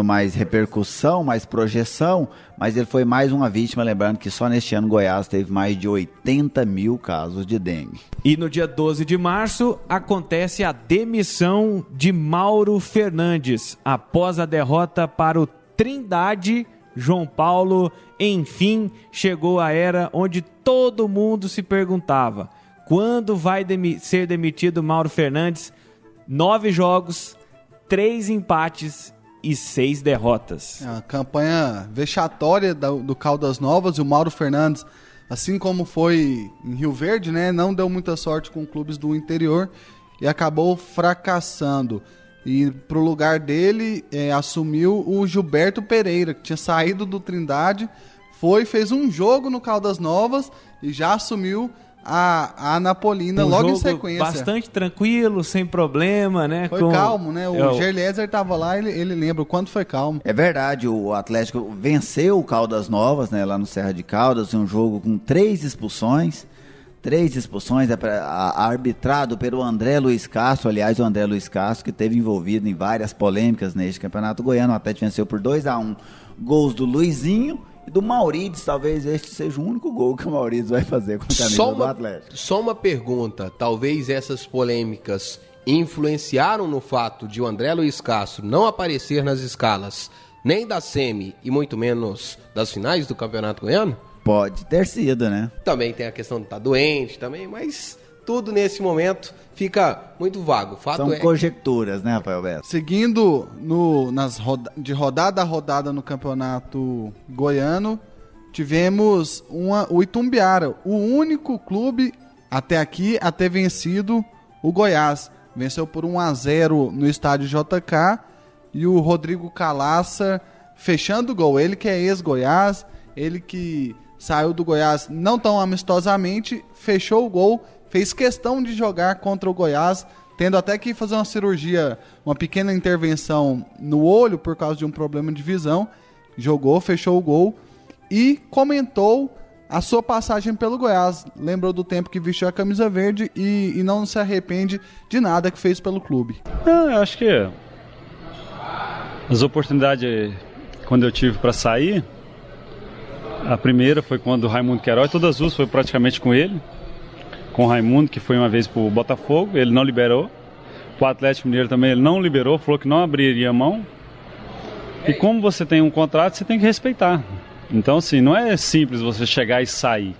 mais repercussão, mais projeção, mas ele foi mais uma vítima, lembrando que só neste ano Goiás teve mais de 80 mil casos de dengue. E no dia 12 de março acontece a demissão de Mauro Fernandes, após a derrota para o Trindade. João Paulo, enfim, chegou a era onde todo mundo se perguntava: quando vai ser demitido Mauro Fernandes? 9 jogos, 3 empates e 6 derrotas. A campanha vexatória do Caldas Novas, e o Mauro Fernandes, assim como foi em Rio Verde, né, não deu muita sorte com clubes do interior e acabou fracassando. E pro lugar dele assumiu o Gilberto Pereira, que tinha saído do Trindade, fez um jogo no Caldas Novas e já assumiu a Anapolina logo em sequência. Bastante tranquilo, sem problema, né? Foi calmo, né? O Gerliezer estava lá, ele lembra o quanto foi calmo. É verdade, o Atlético venceu o Caldas Novas, né, lá no Serra de Caldas, um jogo com 3 expulsões. 3 expulsões, arbitrado pelo André Luiz Castro. Aliás, o André Luiz Castro, que esteve envolvido em várias polêmicas neste Campeonato Goiano. O Atlético venceu por 2-1. Gols do Luizinho e do Maurides. Talvez este seja o único gol que o Maurides vai fazer com a camisa do Atlético. Só uma pergunta. Talvez essas polêmicas influenciaram no fato de o André Luiz Castro não aparecer nas escalas nem da semi e muito menos das finais do Campeonato Goiano? Pode ter sido, né? Também tem a questão de estar doente também, mas tudo nesse momento fica muito vago. O fato São conjecturas, né, Rafael Bessa? Seguindo de rodada a rodada no Campeonato Goiano, tivemos o Itumbiara, o único clube até aqui a ter vencido o Goiás. Venceu por 1-0 no estádio JK, e o Rodrigo Calaça fechando o gol. Ele que é ex-Goiás, ele que saiu do Goiás não tão amistosamente, fechou o gol, fez questão de jogar contra o Goiás, tendo até que fazer uma cirurgia, uma pequena intervenção no olho por causa de um problema de visão. Jogou, fechou o gol e comentou a sua passagem pelo Goiás. Lembrou do tempo que vestiu a camisa verde e não se arrepende de nada que fez pelo clube. Eu acho que as oportunidades, quando eu tive para sair, a primeira foi quando o Raimundo Queiroz, todas as duas foi praticamente com ele, com o Raimundo, que foi uma vez para o Botafogo, ele não liberou. O Atlético Mineiro também ele não liberou, falou que não abriria a mão. E como você tem um contrato, você tem que respeitar. Então, assim, não é simples você chegar e sair.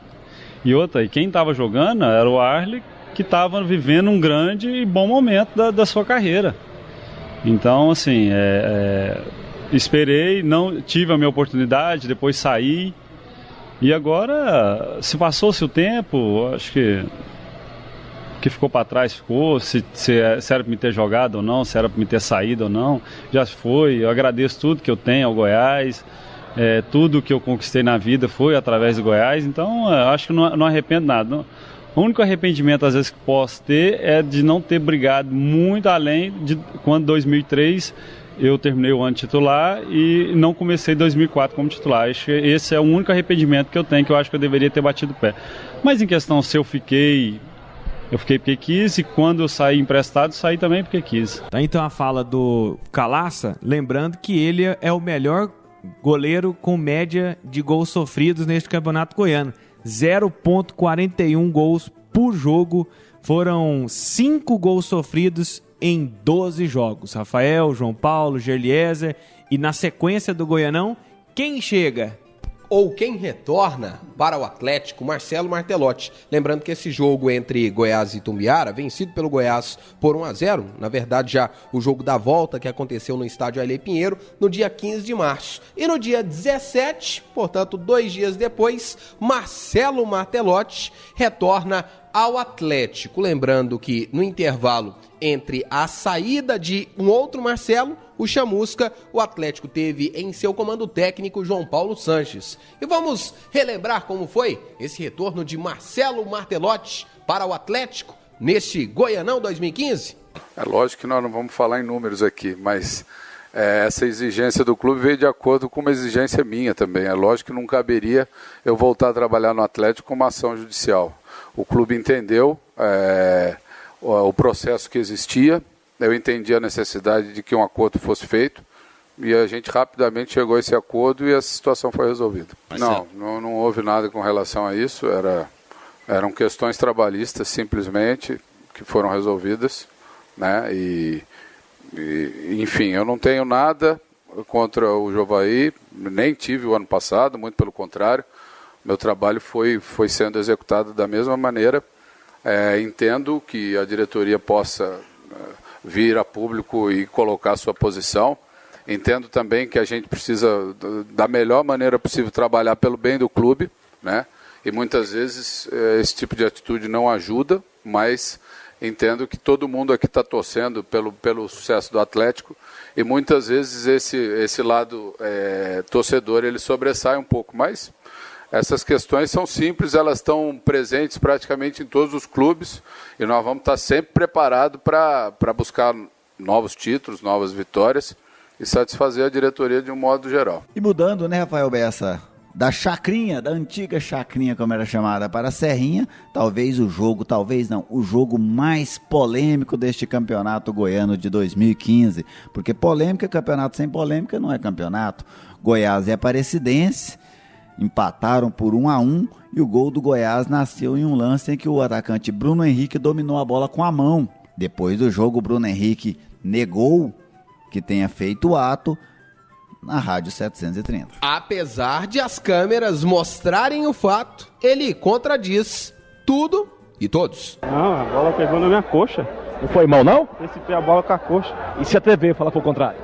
E outra, quem estava jogando era o Arley, que estava vivendo um grande e bom momento da sua carreira. Então, assim, esperei, não tive a minha oportunidade, depois saí. E agora, se passou-se o tempo, acho que ficou para trás ficou, se era para me ter jogado ou não, se era para me ter saído ou não, já foi. Eu agradeço tudo que eu tenho ao Goiás, tudo que eu conquistei na vida foi através do Goiás, então acho que não arrependo nada. O único arrependimento às vezes que posso ter é de não ter brigado muito além de quando em 2003 eu terminei o ano titular e não comecei em 2004 como titular. Acho que esse é o único arrependimento que eu tenho, que eu acho que eu deveria ter batido o pé. Mas em questão se eu fiquei porque quis, e quando eu saí emprestado, saí também porque quis. Então a fala do Calaça, lembrando que ele é o melhor goleiro com média de gols sofridos neste campeonato goiano. 0,41 gols por jogo, foram 5 gols sofridos em 12 jogos. Rafael, João Paulo, Gerliezer, e na sequência do Goianão, quem chega? Ou quem retorna para o Atlético, Marcelo Martelotti. Lembrando que esse jogo entre Goiás e Itumbiara, vencido pelo Goiás por 1-0, na verdade já o jogo da volta que aconteceu no estádio Ailê Pinheiro, no dia 15 de março. E no dia 17, portanto 2 dias depois, Marcelo Martelotti retorna ao Atlético. Lembrando que no intervalo entre a saída de um outro Marcelo, o Chamusca, o Atlético teve em seu comando técnico João Paulo Sanches. E vamos relembrar como foi esse retorno de Marcelo Martelotti para o Atlético neste Goianão 2015? É lógico que nós não vamos falar em números aqui, mas essa exigência do clube veio de acordo com uma exigência minha também. É lógico que não caberia eu voltar a trabalhar no Atlético com uma ação judicial. O clube entendeu o processo que existia, eu entendi a necessidade de que um acordo fosse feito e a gente rapidamente chegou a esse acordo e a situação foi resolvida. Não houve nada com relação a isso, eram questões trabalhistas simplesmente que foram resolvidas, né? Enfim, eu não tenho nada contra o Jovaí, nem tive o ano passado, muito pelo contrário, meu trabalho foi sendo executado da mesma maneira. Entendo que a diretoria possa vir a público e colocar sua posição. Entendo também que a gente precisa, da melhor maneira possível, trabalhar pelo bem do clube, né? E muitas vezes esse tipo de atitude não ajuda, mas entendo que todo mundo aqui está torcendo pelo sucesso do Atlético e muitas vezes esse lado torcedor ele sobressai um pouco, mas essas questões são simples, elas estão presentes praticamente em todos os clubes e nós vamos estar sempre preparados para buscar novos títulos, novas vitórias e satisfazer a diretoria de um modo geral. E mudando, né, Rafael Bessa, da chacrinha, da antiga chacrinha, como era chamada, para a Serrinha, o jogo mais polêmico deste campeonato goiano de 2015, porque campeonato sem polêmica não é campeonato. Goiás e Aparecidense empataram por 1-1 e o gol do Goiás nasceu em um lance em que o atacante Bruno Henrique dominou a bola com a mão. Depois do jogo, o Bruno Henrique negou que tenha feito o ato na Rádio 730. Apesar de as câmeras mostrarem o fato, ele contradiz tudo e todos. Não, a bola pegou na minha coxa. Não foi mal, não? Recebi a bola com a coxa. E se atrever a falar o contrário?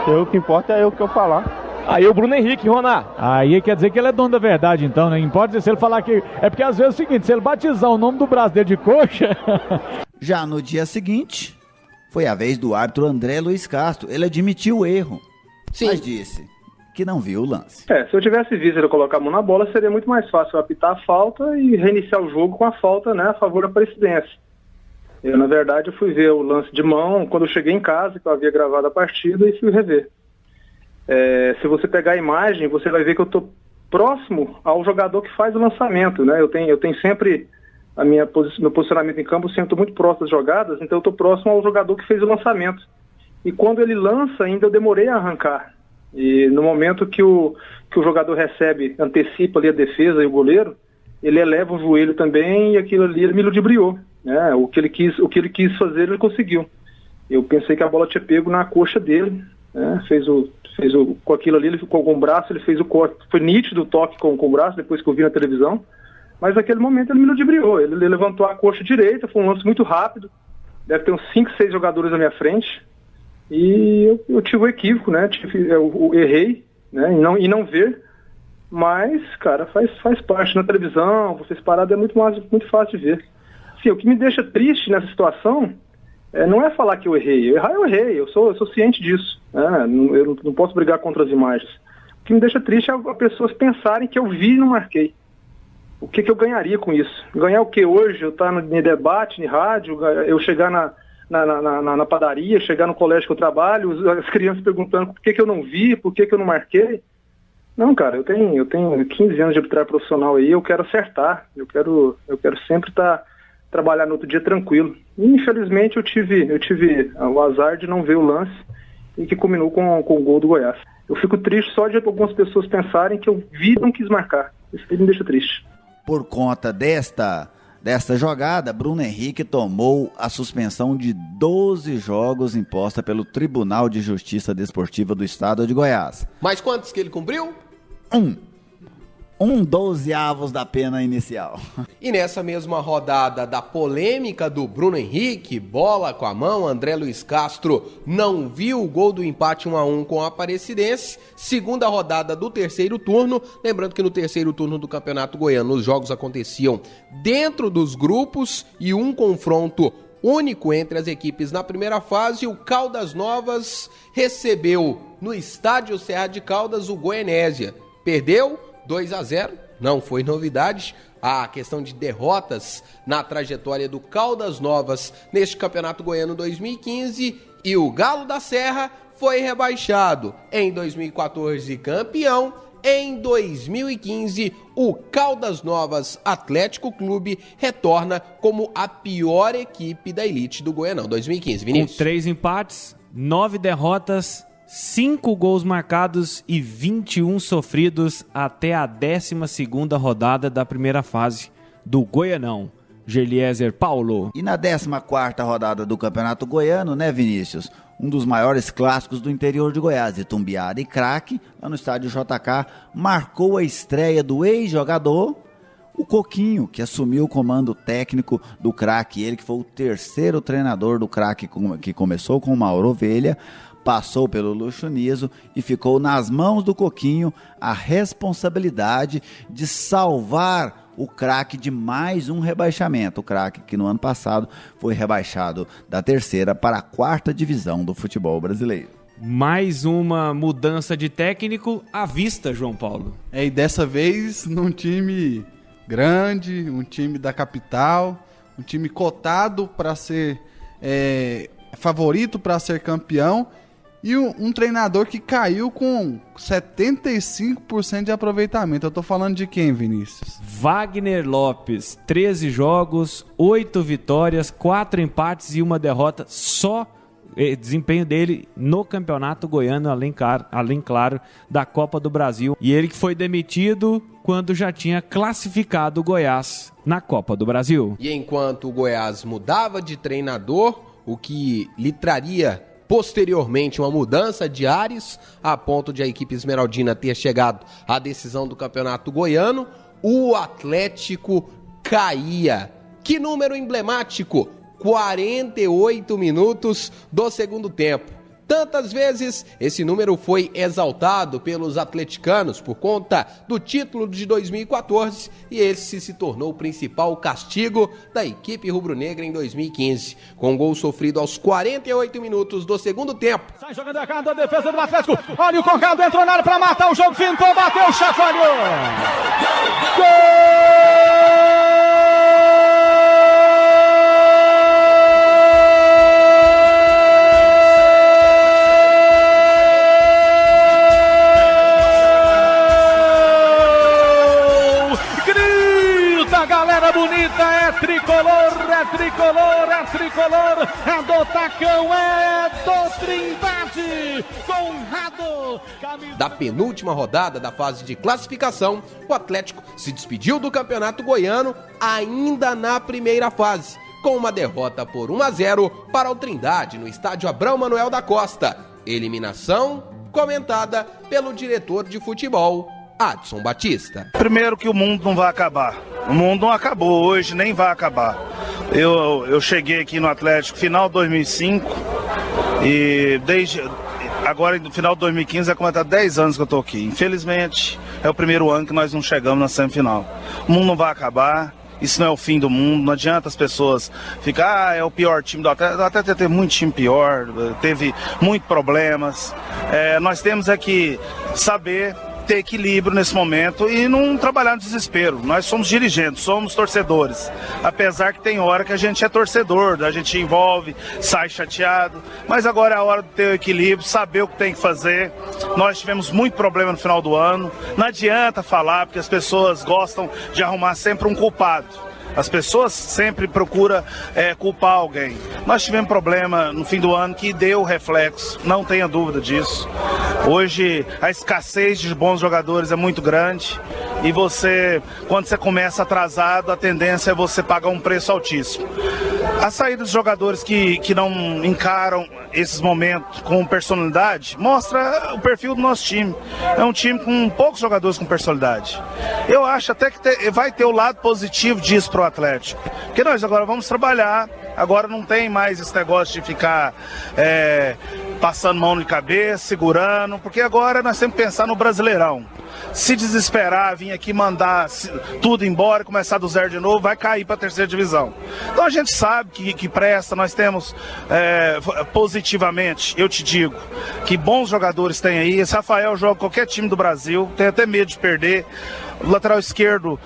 O que importa é o que eu falar. Aí o Bruno Henrique, Roná. Aí quer dizer que ele é dono da verdade, então, né? Não importa se ele falar que... É porque às vezes é o seguinte, se ele batizar o nome do braço dele de coxa... Já no dia seguinte, foi a vez do árbitro André Luiz Castro. Ele admitiu o erro. Sim. Mas disse que não viu o lance. Se eu tivesse visto ele colocar a mão na bola, seria muito mais fácil apitar a falta e reiniciar o jogo com a falta, né, a favor da Aparecidense. Eu, na verdade, eu fui ver o lance de mão quando eu cheguei em casa, que eu havia gravado a partida, e fui rever. Se você pegar a imagem, você vai ver que eu estou próximo ao jogador que faz o lançamento, né? Eu tenho sempre meu posicionamento em campo, eu sempre estou muito próximo das jogadas, então eu estou próximo ao jogador que fez o lançamento. E quando ele lança, ainda eu demorei a arrancar. E no momento que o jogador recebe, antecipa ali a defesa e o goleiro, ele eleva o joelho também e aquilo ali ele me ludibriou, né? O que ele quis fazer, ele conseguiu. Eu pensei que a bola tinha pego na coxa dele, né? Com aquilo ali, com o braço, ele fez o corte. Foi nítido o toque com o braço, depois que eu vi na televisão. Mas naquele momento ele me ludibriou. Ele levantou a coxa direita, foi um lance muito rápido. Deve ter uns 5, 6 jogadores na minha frente. E eu tive um equívoco, né? Eu errei, né? E não ver. Mas, cara, faz parte. Na televisão, vocês parados, é muito fácil de ver. Assim, o que me deixa triste nessa situação não é falar que eu errei. Eu errei. Eu sou ciente disso, né? Eu não posso brigar contra as imagens. O que me deixa triste é as pessoas pensarem que eu vi e não marquei. O que eu ganharia com isso? Ganhar o que hoje? Eu estar no debate, em rádio, eu chegar na padaria, chegar no colégio que eu trabalho, as crianças perguntando por que eu não vi, por que eu não marquei. Não, cara, eu tenho 15 anos de arbitragem profissional aí, eu quero acertar, eu quero sempre trabalhar no outro dia tranquilo. E, infelizmente eu tive o azar de não ver o lance e que culminou com o gol do Goiás. Eu fico triste só de algumas pessoas pensarem que eu vi e não quis marcar. Isso me deixa triste. Por conta desta jogada, Bruno Henrique tomou a suspensão de 12 jogos imposta pelo Tribunal de Justiça Desportiva do Estado de Goiás. Mas quantos que ele cumpriu? 1/12 da pena inicial. E nessa mesma rodada da polêmica do Bruno Henrique, bola com a mão, André Luiz Castro não viu o gol do empate 1-1 com a Aparecidense. Segunda rodada do terceiro turno, lembrando que no terceiro turno do Campeonato Goiano os jogos aconteciam dentro dos grupos e um confronto único entre as equipes na primeira fase. O Caldas Novas recebeu no estádio Serra de Caldas o Goianésia. Perdeu 2-0, não foi novidade. A questão de derrotas na trajetória do Caldas Novas neste Campeonato Goiano 2015, e o Galo da Serra foi rebaixado. Em 2014, campeão. Em 2015, o Caldas Novas Atlético Clube retorna como a pior equipe da elite do Goianão 2015. Vinícius? Com 3 empates, 9 derrotas, 5 gols marcados e 21 sofridos até a 12ª rodada da primeira fase do Goianão. Geliezer Paulo. E na 14ª rodada do Campeonato Goiano, né, Vinícius? Um dos maiores clássicos do interior de Goiás, Itumbiara e Craque, lá no estádio JK, marcou a estreia do ex-jogador, o Coquinho, que assumiu o comando técnico do Craque. Ele que foi o terceiro treinador do Craque, que começou com o Mauro Ovelha, passou pelo Luxo Niso e ficou nas mãos do Coquinho a responsabilidade de salvar o Craque de mais um rebaixamento. O Craque que no ano passado foi rebaixado da 3ª para a 4ª divisão do futebol brasileiro. Mais uma mudança de técnico à vista, João Paulo. E dessa vez num time grande, um time da capital, um time cotado para ser favorito para ser campeão. E um treinador que caiu com 75% de aproveitamento. Eu tô falando de quem, Vinícius? Wagner Lopes, 13 jogos, 8 vitórias, 4 empates e 1 derrota. Só desempenho dele no Campeonato Goiano, além, claro, da Copa do Brasil. E ele que foi demitido quando já tinha classificado o Goiás na Copa do Brasil. E enquanto o Goiás mudava de treinador, o que lhe traria posteriormente uma mudança de ares, a ponto de a equipe esmeraldina ter chegado à decisão do Campeonato Goiano, o Atlético caía. Que número emblemático! 48 minutos do segundo tempo. tantas vezes, esse número foi exaltado pelos atleticanos por conta do título de 2014 e esse se tornou o principal castigo da equipe rubro-negra em 2015. Com um gol sofrido aos 48 minutos do segundo tempo. Sai jogando a cara da defesa do Atlético. Olha o Conrado, entrou na área para matar o jogo, fintou, bateu, chacoalhou. Gol! Bonita, é tricolor, é tricolor, é tricolor, é do Tacão, é do Trindade, Conrado. Da penúltima rodada da fase de classificação, o Atlético se despediu do Campeonato Goiano ainda na primeira fase, com uma derrota por 1-0 para o Trindade no estádio Abrão Manuel da Costa. Eliminação comentada pelo diretor de futebol, Adson Batista. Primeiro que o mundo não vai acabar. O mundo não acabou hoje, nem vai acabar. Eu cheguei aqui no Atlético final de 2005 e desde agora no final de 2015 vai completar 10 anos que eu estou aqui. Infelizmente é o primeiro ano que nós não chegamos na semifinal. O mundo não vai acabar. Isso não é o fim do mundo, não adianta as pessoas ficar, é o pior time do Atlético. O Atlético teve muito time pior, teve muitos problemas. Nós temos que saber ter equilíbrio nesse momento e não trabalhar no desespero. Nós somos dirigentes, somos torcedores. Apesar que tem hora que a gente é torcedor, a gente envolve, sai chateado, mas agora é a hora de ter o equilíbrio, saber o que tem que fazer. Nós tivemos muito problema no final do ano, não adianta falar, porque as pessoas gostam de arrumar sempre um culpado. As pessoas sempre procuram culpar alguém. Nós tivemos problema no fim do ano que deu reflexo, não tenha dúvida disso. Hoje a escassez de bons jogadores é muito grande e quando você começa atrasado, a tendência é você pagar um preço altíssimo. A saída dos jogadores que não encaram esses momentos com personalidade mostra o perfil do nosso time. É um time com poucos jogadores com personalidade. Eu acho até que vai ter o lado positivo disso para o Atlético, porque nós agora vamos trabalhar. Agora não tem mais esse negócio de ficar passando mão de cabeça, segurando, porque agora nós temos que pensar no Brasileirão. Se desesperar, vir aqui mandar tudo embora, começar do zero de novo, vai cair para a terceira divisão. Então a gente sabe que presta, nós temos positivamente, eu te digo, que bons jogadores tem aí. Esse Rafael joga qualquer time do Brasil, tem até medo de perder. O lateral esquerdo,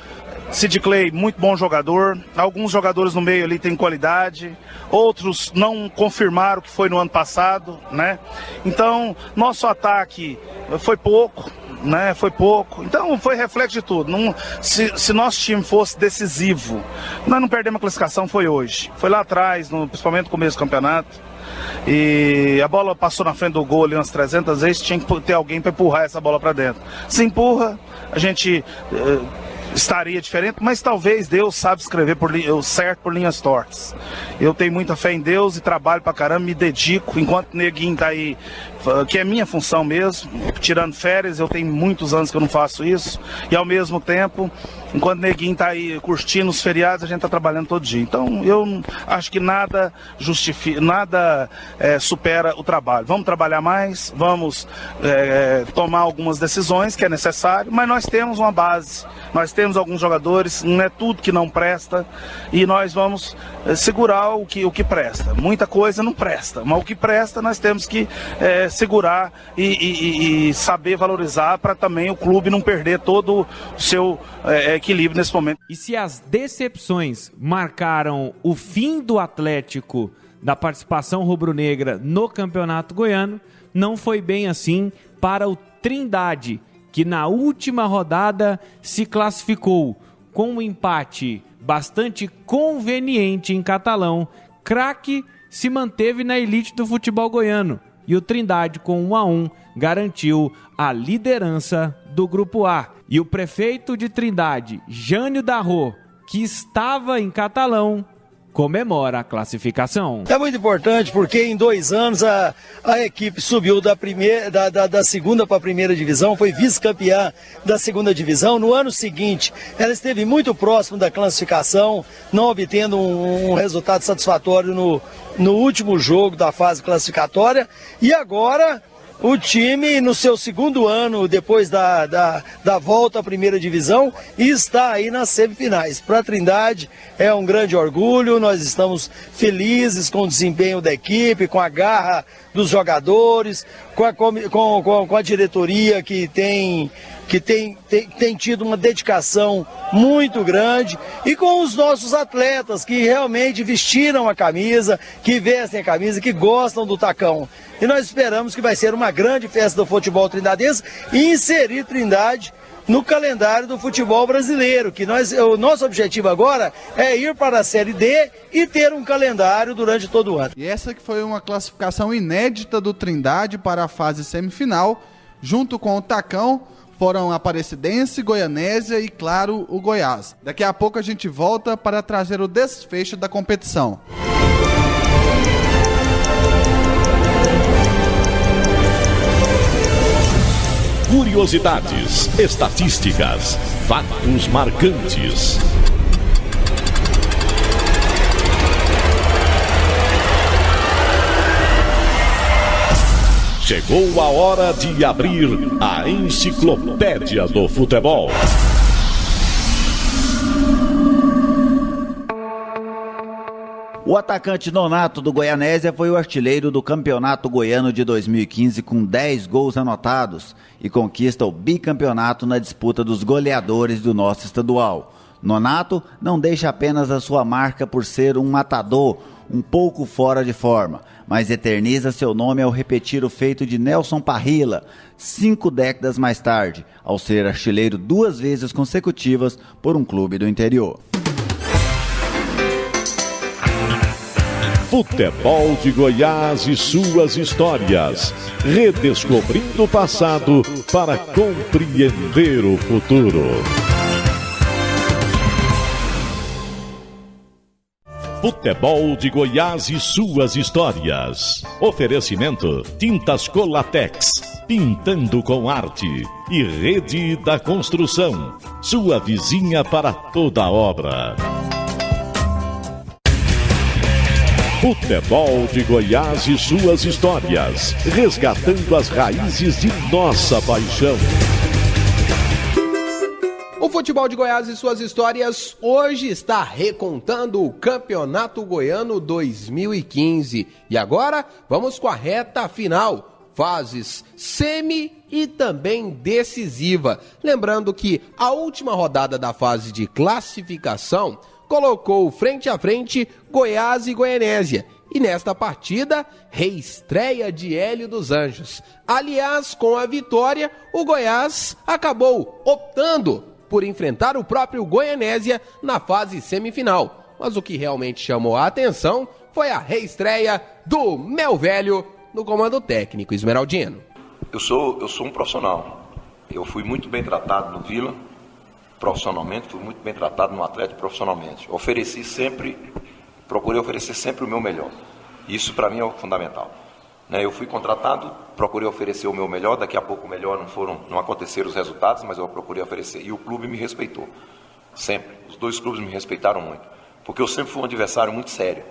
Sid Clay, muito bom jogador. Alguns jogadores no meio ali têm qualidade, outros não confirmaram o que foi no ano passado, né? Então, nosso ataque foi pouco, né? Foi pouco. Então, foi reflexo de tudo. Se nosso time fosse decisivo, nós não perdemos a classificação, foi hoje. Foi lá atrás, principalmente no começo do campeonato. E a bola passou na frente do gol ali umas 300 vezes, tinha que ter alguém para empurrar essa bola para dentro. Se empurra, a gente estaria diferente, mas talvez Deus sabe escrever o certo por linhas tortas. Eu tenho muita fé em Deus e trabalho pra caramba, me dedico, enquanto o Neguinho tá aí, que é minha função mesmo, tirando férias, eu tenho muitos anos que eu não faço isso, e ao mesmo tempo, enquanto o Neguinho tá aí curtindo os feriados, a gente tá trabalhando todo dia. Então, eu acho que nada supera o trabalho. Vamos trabalhar mais, vamos tomar algumas decisões que é necessário, mas nós temos uma base, nós temos alguns jogadores, não é tudo que não presta, e nós vamos segurar o que presta. Muita coisa não presta, mas o que presta nós temos que segurar e saber valorizar para também o clube não perder todo o seu equilíbrio nesse momento. E se as decepções marcaram o fim do Atlético da participação rubro-negra no Campeonato Goiano, não foi bem assim para o Trindade, que na última rodada se classificou com um empate bastante conveniente em Catalão. Craque se manteve na elite do futebol goiano e o Trindade, com 1-1, garantiu a liderança do Grupo A. E o prefeito de Trindade, Jânio Darro, que estava em Catalão, comemora a classificação. É muito importante porque em 2 anos a equipe subiu da segunda para a primeira divisão, foi vice-campeã da segunda divisão. No ano seguinte, ela esteve muito próximo da classificação, não obtendo um resultado satisfatório no último jogo da fase classificatória. E agora o time, no seu segundo ano, depois da volta à primeira divisão, está aí nas semifinais. Para a Trindade é um grande orgulho, nós estamos felizes com o desempenho da equipe, com a garra dos jogadores, com a diretoria que tem tido uma dedicação muito grande, e com os nossos atletas que realmente vestiram a camisa, que vestem a camisa, que gostam do tacão. E nós esperamos que vai ser uma grande festa do futebol trindadense e inserir Trindade no calendário do futebol brasileiro, que o nosso objetivo agora é ir para a Série D e ter um calendário durante todo o ano. E essa que foi uma classificação inédita do Trindade para a fase semifinal, junto com o Tacão, foram Aparecidense, Goianésia e, claro, o Goiás. Daqui a pouco a gente volta para trazer o desfecho da competição. Curiosidades, estatísticas, fatos marcantes. Chegou a hora de abrir a Enciclopédia do Futebol. O atacante Nonato do Goianésia foi o artilheiro do Campeonato Goiano de 2015 com 10 gols anotados e conquista o bicampeonato na disputa dos goleadores do nosso estadual. Nonato não deixa apenas a sua marca por ser um matador um pouco fora de forma, mas eterniza seu nome ao repetir o feito de Nelson Parrilla 5 décadas mais tarde, ao ser artilheiro 2 vezes consecutivas por um clube do interior. Futebol de Goiás e suas histórias, redescobrindo o passado para compreender o futuro. Futebol de Goiás e suas histórias. Oferecimento: Tintas Colatex, pintando com arte. E Rede da Construção, sua vizinha para toda obra. Futebol de Goiás e suas histórias, resgatando as raízes de nossa paixão. O Futebol de Goiás e suas histórias hoje está recontando o Campeonato Goiano 2015. E agora vamos com a reta final, fases semi e também decisiva. Lembrando que a última rodada da fase de classificação colocou frente a frente Goiás e Goianésia. E nesta partida, reestreia de Hélio dos Anjos. Aliás, com a vitória, o Goiás acabou optando por enfrentar o próprio Goianésia na fase semifinal. Mas o que realmente chamou a atenção foi a reestreia do Mel Velho no comando técnico esmeraldino. Eu sou um profissional. Eu fui muito bem tratado no Vila, profissionalmente, fui muito bem tratado no Atlético profissionalmente. Procurei oferecer sempre o meu melhor. Isso para mim é o fundamental. Eu fui contratado, procurei oferecer o meu melhor, daqui a pouco o melhor não aconteceram os resultados, mas eu procurei oferecer. E o clube me respeitou, sempre. Os 2 clubes me respeitaram muito, porque eu sempre fui um adversário muito sério.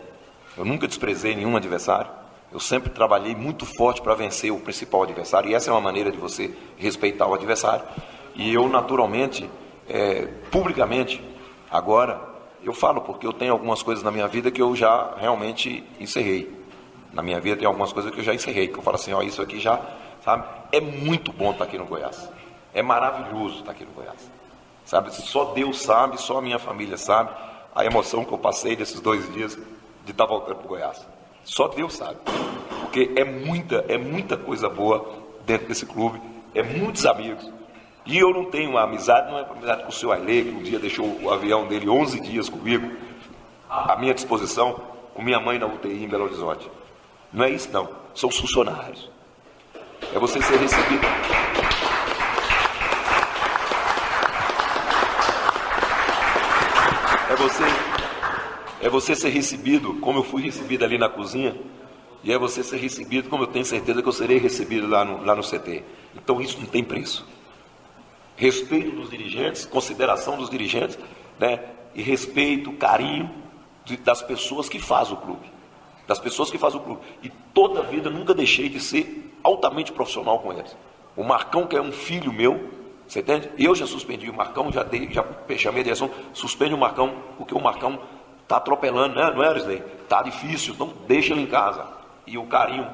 Eu nunca desprezei nenhum adversário, eu sempre trabalhei muito forte para vencer o principal adversário, e essa é uma maneira de você respeitar o adversário. E eu, naturalmente, publicamente, agora, eu falo porque eu tenho algumas coisas na minha vida que eu já realmente encerrei. Na minha vida tem algumas coisas que eu já encerrei, que eu falo assim, isso aqui já, sabe? É muito bom estar aqui no Goiás. É maravilhoso estar aqui no Goiás. Sabe? Só Deus sabe, só a minha família sabe a emoção que eu passei desses 2 dias de estar voltando para o Goiás. Só Deus sabe. Porque é muita coisa boa dentro desse clube, é muitos amigos. E eu não tenho uma amizade, não é uma amizade com o seu Ailê, que um dia deixou o avião dele 11 dias comigo, à minha disposição, com minha mãe na UTI em Belo Horizonte. Não é isso não, são os funcionários. É você ser recebido. É você ser recebido como eu fui recebido ali na cozinha, e é você ser recebido como eu tenho certeza que eu serei recebido lá no CT. Então isso não tem preço. Respeito dos dirigentes, consideração dos dirigentes, né? E respeito, carinho das pessoas que fazem o clube. Das pessoas que fazem o clube. E toda a vida nunca deixei de ser altamente profissional com eles. O Marcão, que é um filho meu, você entende? Eu já suspendi o Marcão, já chamei a direção, suspende o Marcão, porque o Marcão está atropelando, né? Não é, Arisley? Está difícil, então deixa ele em casa. E o carinho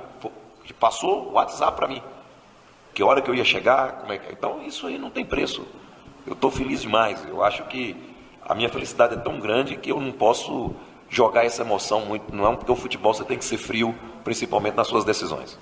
passou o WhatsApp para mim. Que hora que eu ia chegar, como é que... Então isso aí não tem preço. Eu estou feliz demais. Eu acho que a minha felicidade é tão grande que eu não posso jogar essa emoção muito, não, porque o futebol você tem que ser frio, principalmente nas suas decisões.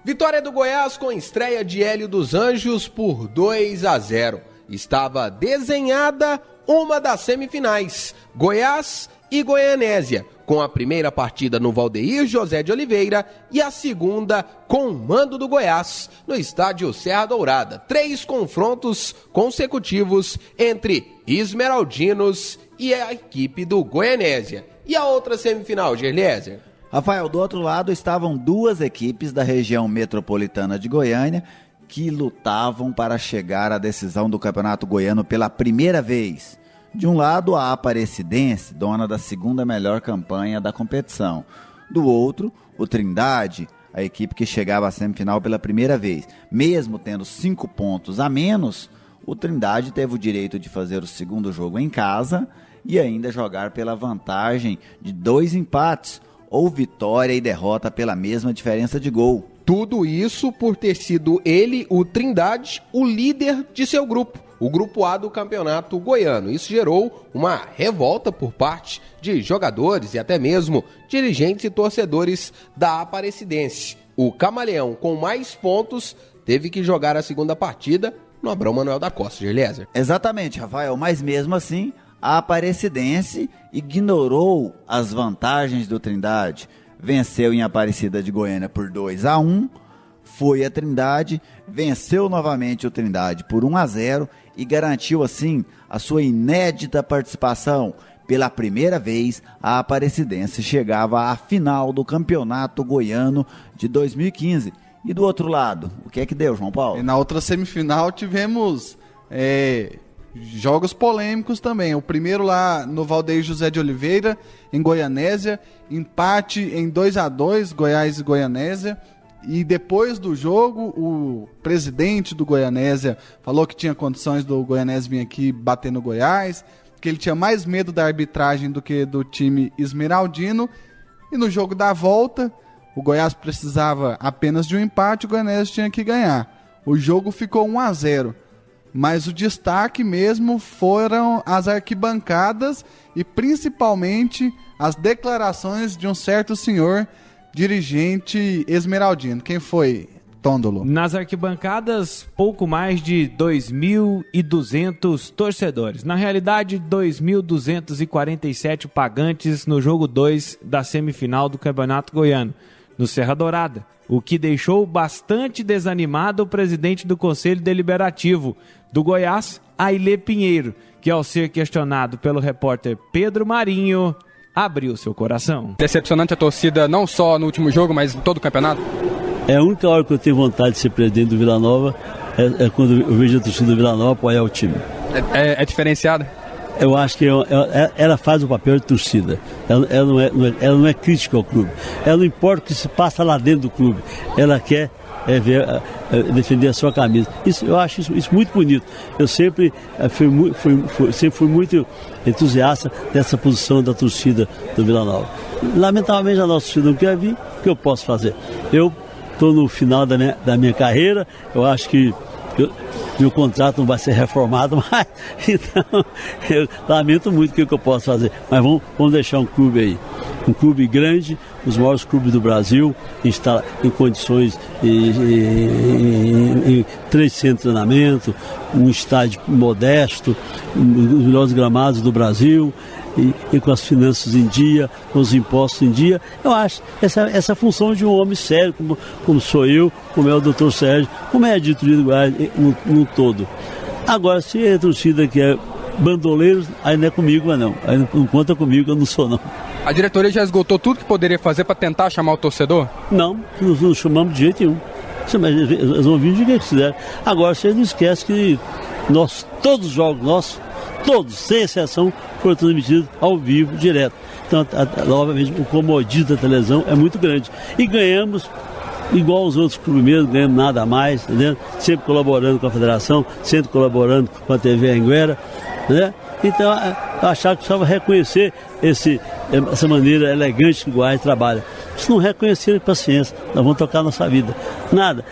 Vitória do Goiás com estreia de Hélio dos Anjos por 2-0. Estava desenhada uma das semifinais, Goiás e Goianésia, com a primeira partida no Valdeir José de Oliveira e a segunda com o mando do Goiás no estádio Serra Dourada. 3 confrontos consecutivos entre esmeraldinos e a equipe do Goianésia. E a outra semifinal, Gerliezer? Rafael, do outro lado estavam 2 equipes da região metropolitana de Goiânia que lutavam para chegar à decisão do Campeonato Goiano pela primeira vez. De um lado, a Aparecidense, dona da segunda melhor campanha da competição. Do outro, o Trindade, a equipe que chegava à semifinal pela primeira vez. Mesmo tendo 5 pontos a menos, o Trindade teve o direito de fazer o segundo jogo em casa e ainda jogar pela vantagem de 2 empates, ou vitória e derrota pela mesma diferença de gol. Tudo isso por ter sido ele, o Trindade, o líder de seu grupo, o grupo A do Campeonato Goiano. Isso gerou uma revolta por parte de jogadores e até mesmo dirigentes e torcedores da Aparecidense. O Camaleão, com mais pontos, teve que jogar a segunda partida no Abrão Manuel da Costa, Gerliezer. Exatamente, Rafael, mas mesmo assim, a Aparecidense ignorou as vantagens do Trindade. Venceu em Aparecida de Goiânia por 2-1, foi a Trindade, venceu novamente o Trindade por 1-0 e garantiu assim a sua inédita participação. Pela primeira vez, a Aparecidense chegava à final do Campeonato Goiano de 2015. E do outro lado, o que é que deu, João Paulo? E na outra semifinal tivemos jogos polêmicos também. O primeiro lá no Valdeir José de Oliveira, em Goianésia, empate em 2-2, Goiás e Goianésia. E depois do jogo, o presidente do Goianésia falou que tinha condições do Goianésia vir aqui bater no Goiás, que ele tinha mais medo da arbitragem do que do time esmeraldino. E no jogo da volta, o Goiás precisava apenas de um empate, o Goianésia tinha que ganhar. O jogo ficou 1-0. Mas o destaque mesmo foram as arquibancadas e principalmente as declarações de um certo senhor dirigente esmeraldino. Quem foi, Tondolo? Nas arquibancadas, pouco mais de 2.200 torcedores. Na realidade, 2.247 pagantes no jogo 2 da semifinal do Campeonato Goiano, no Serra Dourada. O que deixou bastante desanimado o presidente do Conselho Deliberativo do Goiás, Ailê Pinheiro, que ao ser questionado pelo repórter Pedro Marinho, abriu seu coração. Decepcionante a torcida não só no último jogo, mas em todo o campeonato? É a única hora que eu tenho vontade de ser presidente do Vila Nova, é quando eu vejo a torcida do Vila Nova apoiar o time. É diferenciada? Eu acho que ela faz o papel de torcida. Ela não é crítica ao clube. Ela não importa o que se passa lá dentro do clube. Ela quer defender a sua camisa. Eu acho isso muito bonito. Eu sempre fui muito entusiasta dessa posição da torcida do Vila Nova. Lamentavelmente a nossa torcida não quer vir. O que eu posso fazer? Eu estou no final da minha carreira. Eu acho que meu contrato não vai ser reformado mais, então eu lamento muito o que eu posso fazer, mas vamos deixar um clube aí, um clube grande, os maiores clubes do Brasil, está em condições, em 3 centros de treinamento, um estádio modesto, os melhores gramados do Brasil, e com as finanças em dia, com os impostos em dia. Eu acho essa função de um homem sério, como sou eu, como é o doutor Sérgio, como é a diretoria do Goiás no todo. Agora, se é a torcida que é bandoleiro, aí não é comigo, mas não. Aí não conta comigo, eu não sou não. A diretoria já esgotou tudo que poderia fazer para tentar chamar o torcedor? Não chamamos de jeito nenhum. Eles vão vir de quem quiser. Agora, vocês não esquecem que todos os jogos nossos, todos, sem exceção, foram transmitidos ao vivo, direto. Então, obviamente, o comodismo da televisão é muito grande. E ganhamos, igual os outros clubes mesmo, ganhamos nada a mais, entendeu? Sempre colaborando com a federação, sempre colaborando com a TV Anguera, né? Então, eu achava que precisava reconhecer essa maneira elegante que o Goiás trabalha. Se não reconhecerem, paciência, nós vamos tocar a nossa vida. Nada.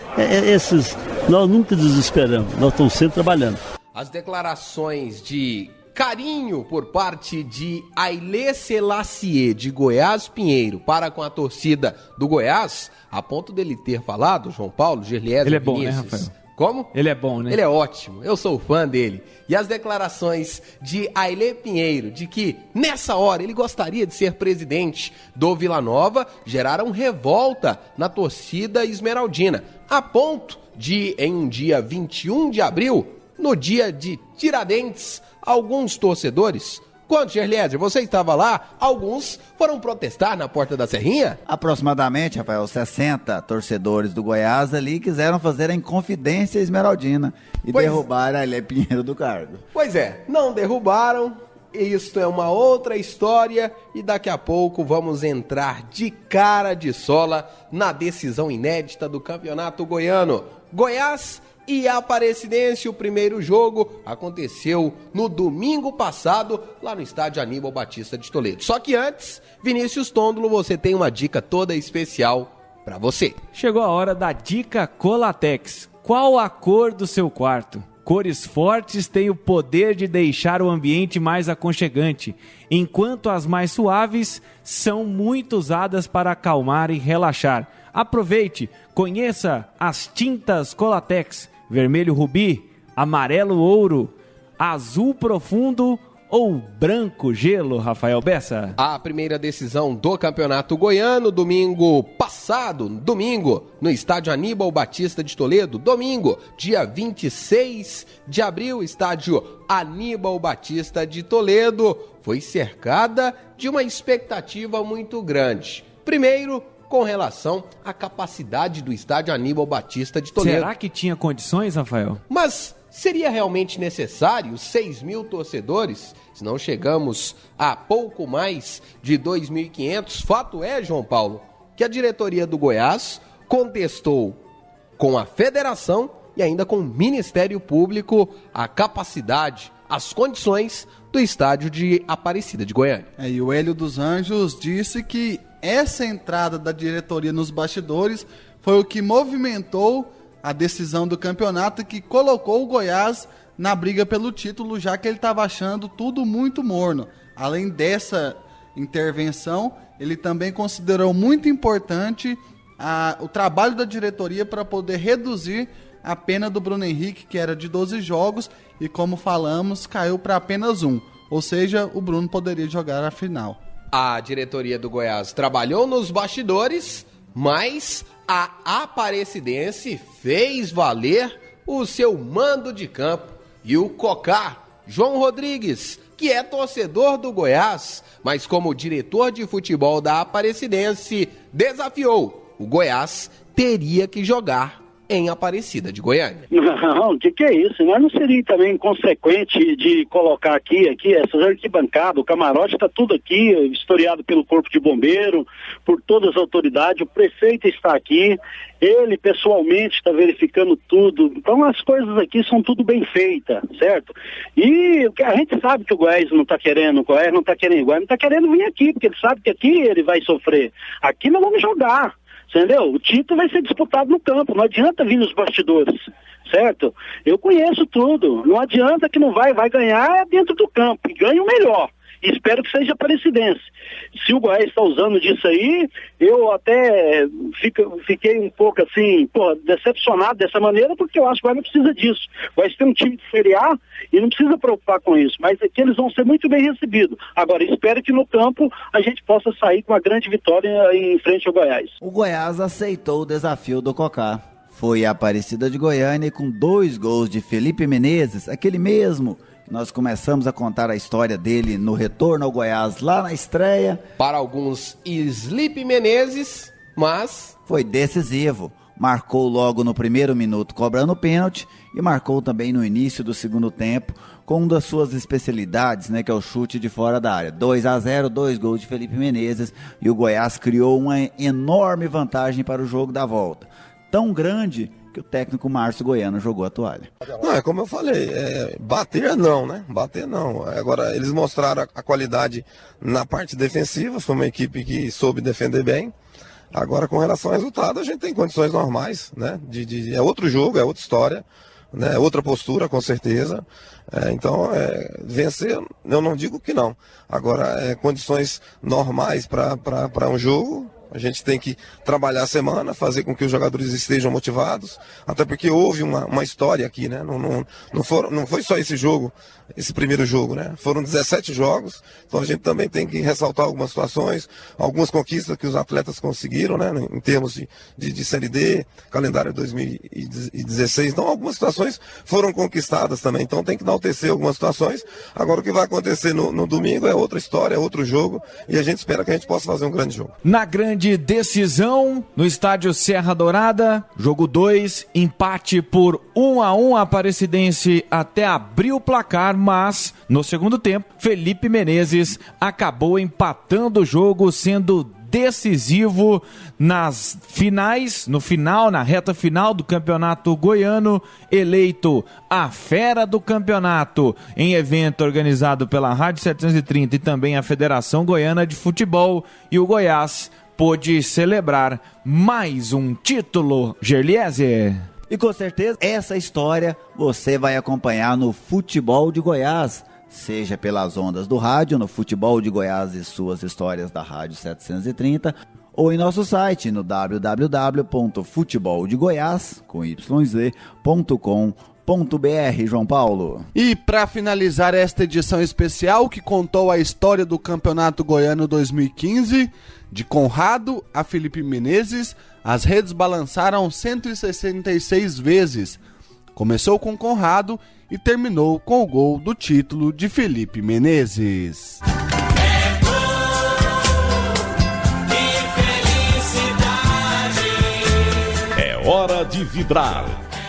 Nós nunca desesperamos, nós estamos sempre trabalhando. As declarações de carinho por parte de Haile Selassie, de Goiás Pinheiro, para com a torcida do Goiás, a ponto dele ter falado, João Paulo, Gerliese, ele é bom, Vinícius. né, Rafael? Como? Ele é bom, né? Ele é ótimo, eu sou fã dele. E as declarações de Haile Pinheiro, de que nessa hora ele gostaria de ser presidente do Vila Nova, geraram revolta na torcida esmeraldina, a ponto de, em um dia 21 de abril, no dia de Tiradentes, alguns torcedores... Quanto, Gerliese? Você estava lá? Alguns foram protestar na Porta da Serrinha? Aproximadamente, Rafael, 60 torcedores do Goiás ali quiseram fazer a Inconfidência Esmeraldina e derrubar a Haile Pinheiro do cargo. Pois é, não derrubaram, isto é uma outra história e daqui a pouco vamos entrar de cara de sola na decisão inédita do Campeonato Goiano. Goiás e Aparecidense, o primeiro jogo aconteceu no domingo passado, lá no estádio Aníbal Batista de Toledo. Só que antes, Vinícius Tondolo, você tem uma dica toda especial para você. Chegou a hora da dica Colatex. Qual a cor do seu quarto? Cores fortes têm o poder de deixar o ambiente mais aconchegante, enquanto as mais suaves são muito usadas para acalmar e relaxar. Aproveite, conheça as tintas Colatex. Vermelho rubi, amarelo ouro, azul profundo ou branco gelo, Rafael Bessa? A primeira decisão do Campeonato Goiano, domingo passado, no estádio Aníbal Batista de Toledo, domingo, dia 26 de abril, estádio Aníbal Batista de Toledo, foi cercada de uma expectativa muito grande. Primeiro, com relação à capacidade do estádio Aníbal Batista de Toledo. Será que tinha condições, Rafael? Mas seria realmente necessário 6 mil torcedores? Se não chegamos a pouco mais de 2.500. Fato é, João Paulo, que a diretoria do Goiás contestou com a federação e ainda com o Ministério Público a capacidade, as condições do estádio de Aparecida de Goiânia. E o Hélio dos Anjos disse que essa entrada da diretoria nos bastidores foi o que movimentou a decisão do campeonato, que colocou o Goiás na briga pelo título, já que ele estava achando tudo muito morno. Além dessa intervenção, ele também considerou muito importante o trabalho da diretoria para poder reduzir a pena do Bruno Henrique, que era de 12 jogos, e como falamos, caiu para apenas 1. Ou seja, o Bruno poderia jogar a final. A diretoria do Goiás trabalhou nos bastidores, mas a Aparecidense fez valer o seu mando de campo. E o Cocá, João Rodrigues, que é torcedor do Goiás, mas como diretor de futebol da Aparecidense, desafiou. O Goiás teria que jogar em Aparecida de Goiânia. Não, o que é isso? Nós não seria também inconsequente de colocar aqui essas arquibancadas, o camarote está tudo aqui, historiado pelo Corpo de Bombeiro, por todas as autoridades, o prefeito está aqui, ele pessoalmente está verificando tudo, então as coisas aqui são tudo bem feitas, certo? E a gente sabe que o Goiás não está querendo, o Goiás não está querendo vir aqui, porque ele sabe que aqui ele vai sofrer, aqui nós vamos jogar. Entendeu? O título vai ser disputado no campo, não adianta vir nos bastidores, certo? Eu conheço tudo, não adianta que não vai ganhar dentro do campo, e ganha o melhor, e espero que seja Aparecidense. Se o Goiás está usando disso aí, eu até fiquei um pouco assim, decepcionado dessa maneira, porque eu acho que o Goiás não precisa disso. O Goiás tem um time de Série A e não precisa preocupar com isso, mas é que eles vão ser muito bem recebidos. Agora, espero que no campo a gente possa sair com uma grande vitória em frente ao Goiás. O Goiás aceitou o desafio do Cocá. Foi a Aparecida de Goiânia com 2 gols de Felipe Menezes, aquele mesmo Nós começamos a contar a história dele no retorno ao Goiás, lá na estreia. Para alguns, Sleep Menezes, mas... foi decisivo. Marcou logo no primeiro minuto cobrando pênalti e marcou também no início do segundo tempo com uma das suas especialidades, né, que é o chute de fora da área. 2-0, 2 gols de Felipe Menezes e o Goiás criou uma enorme vantagem para o jogo da volta. Tão grande que o técnico Márcio Goiano jogou a toalha. Não, é como eu falei, bater não, né? Bater não. Agora, eles mostraram a qualidade na parte defensiva, foi uma equipe que soube defender bem. Agora, com relação ao resultado, a gente tem condições normais, né? É outro jogo, é outra história, né? Outra postura, com certeza. Então, vencer, eu não digo que não. Agora, condições normais para um jogo. A gente tem que trabalhar a semana, fazer com que os jogadores estejam motivados, até porque houve uma história aqui, né? Não foi só esse jogo, esse primeiro jogo, né? Foram 17 jogos, então a gente também tem que ressaltar algumas situações, algumas conquistas que os atletas conseguiram, né? Em termos de Série D, calendário 2016, então algumas situações foram conquistadas também, então tem que enaltecer algumas situações. Agora o que vai acontecer no domingo é outra história, é outro jogo, e a gente espera que a gente possa fazer um grande jogo. Na grande decisão no estádio Serra Dourada, jogo 2, empate por 1-1, Aparecidense até abriu o placar, mas no segundo tempo, Felipe Menezes acabou empatando o jogo, sendo decisivo nas finais, na reta final do Campeonato Goiano, eleito a fera do campeonato em evento organizado pela Rádio 730 e também a Federação Goiana de Futebol, e o Goiás pôde celebrar mais um título, Gerliese. E com certeza essa história você vai acompanhar no Futebol de Goiás, seja pelas ondas do rádio, no Futebol de Goiás e suas histórias da Rádio 730, ou em nosso site no www.futeboldegoias.com.br, João Paulo. E para finalizar esta edição especial que contou a história do Campeonato Goiano 2015, de Conrado a Felipe Menezes, as redes balançaram 166 vezes. Começou com Conrado e terminou com o gol do título de Felipe Menezes. É hora de vibrar.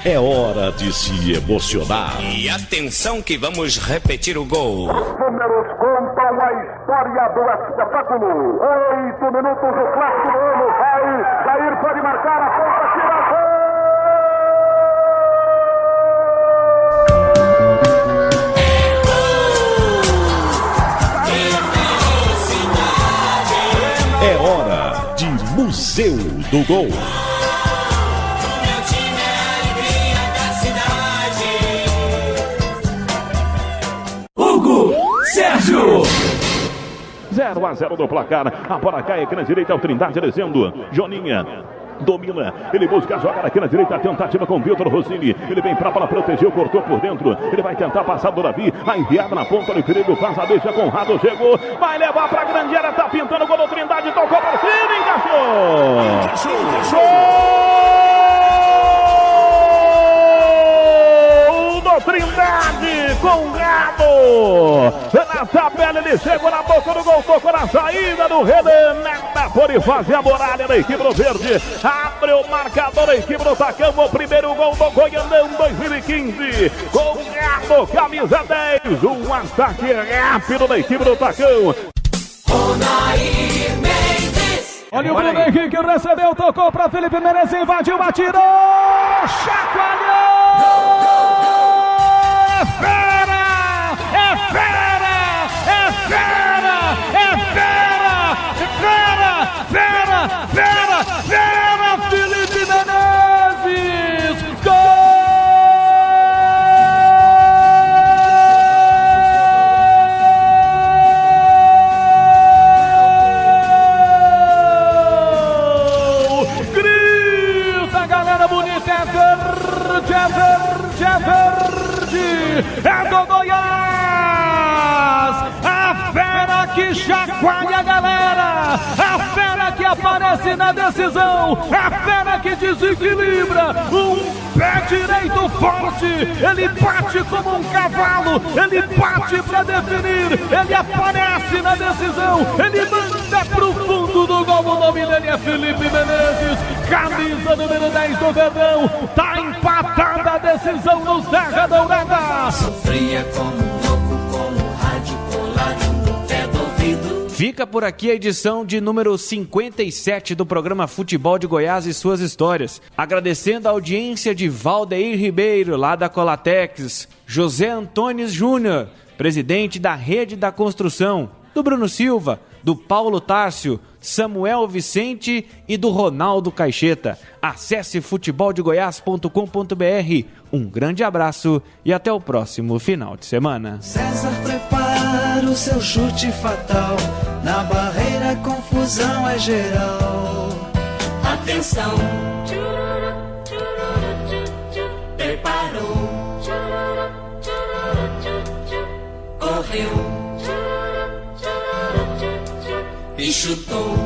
É hora de se emocionar. E atenção que vamos repetir o gol. Os números contam a história do espetáculo. 8 minutos do clássico do ano. Vai, Jair pode marcar a ponta, tira a É hora de Museu do Gol. Sérgio! 0-0 do placar. A bola cai aqui na direita, é o Trindade descendo. Joninha domina, ele busca a jogada aqui na direita, a tentativa com o Vitor Rossini. Ele vem pra bola, protegeu, cortou por dentro. Ele vai tentar passar do Davi. A enviada na ponta do perigo, faz a deixa, Conrado chegou. Vai levar pra grande área, tá pintando o gol do Trindade. Tocou por cima, encaixou! Trindade, Conrado, na tabela ele chegou na boca do gol, tocou na saída do Renan, nada por fazer a muralha da equipe do Verde, abre o marcador da equipe do Tacão, o primeiro gol do Goianão 2015, Conrado, camisa 10, um ataque rápido da equipe do Tacão. Olha o Bruno Henrique, recebeu, tocou para Felipe Menezes, invadiu, atirou, chacoalhou! É fera! É fera! É fera! É fera! Fera! Fera! Fera! Fera! Felipe Menezes! Gol! Grita, galera bonita! É verde! É verde! É verde! É do Goiás, a fera que chacoalha a galera, a fera que aparece na decisão, a fera que desequilibra, um pé direito forte, ele bate como um cavalo, ele bate para definir, ele aparece na decisão, ele manda pro fundo do gol. O nome dele é Felipe Menezes, camisa número 10 do Verdão. Tá empatada a decisão no Serra Dourada. Sofria como louco com o rádio colado no pé do ouvido. Fica por aqui a edição de número 57 do programa Futebol de Goiás e Suas Histórias. Agradecendo a audiência de Valdeir Ribeiro, lá da Colatex, José Antônio Júnior, presidente da Rede da Construção, do Bruno Silva, do Paulo Tárcio, Samuel Vicente e do Ronaldo Caixeta. Acesse futeboldegoias.com.br. Um grande abraço e até o próximo final de semana. César prepara o seu chute fatal, na barreira a confusão é geral. Atenção, preparou, correu e chutou.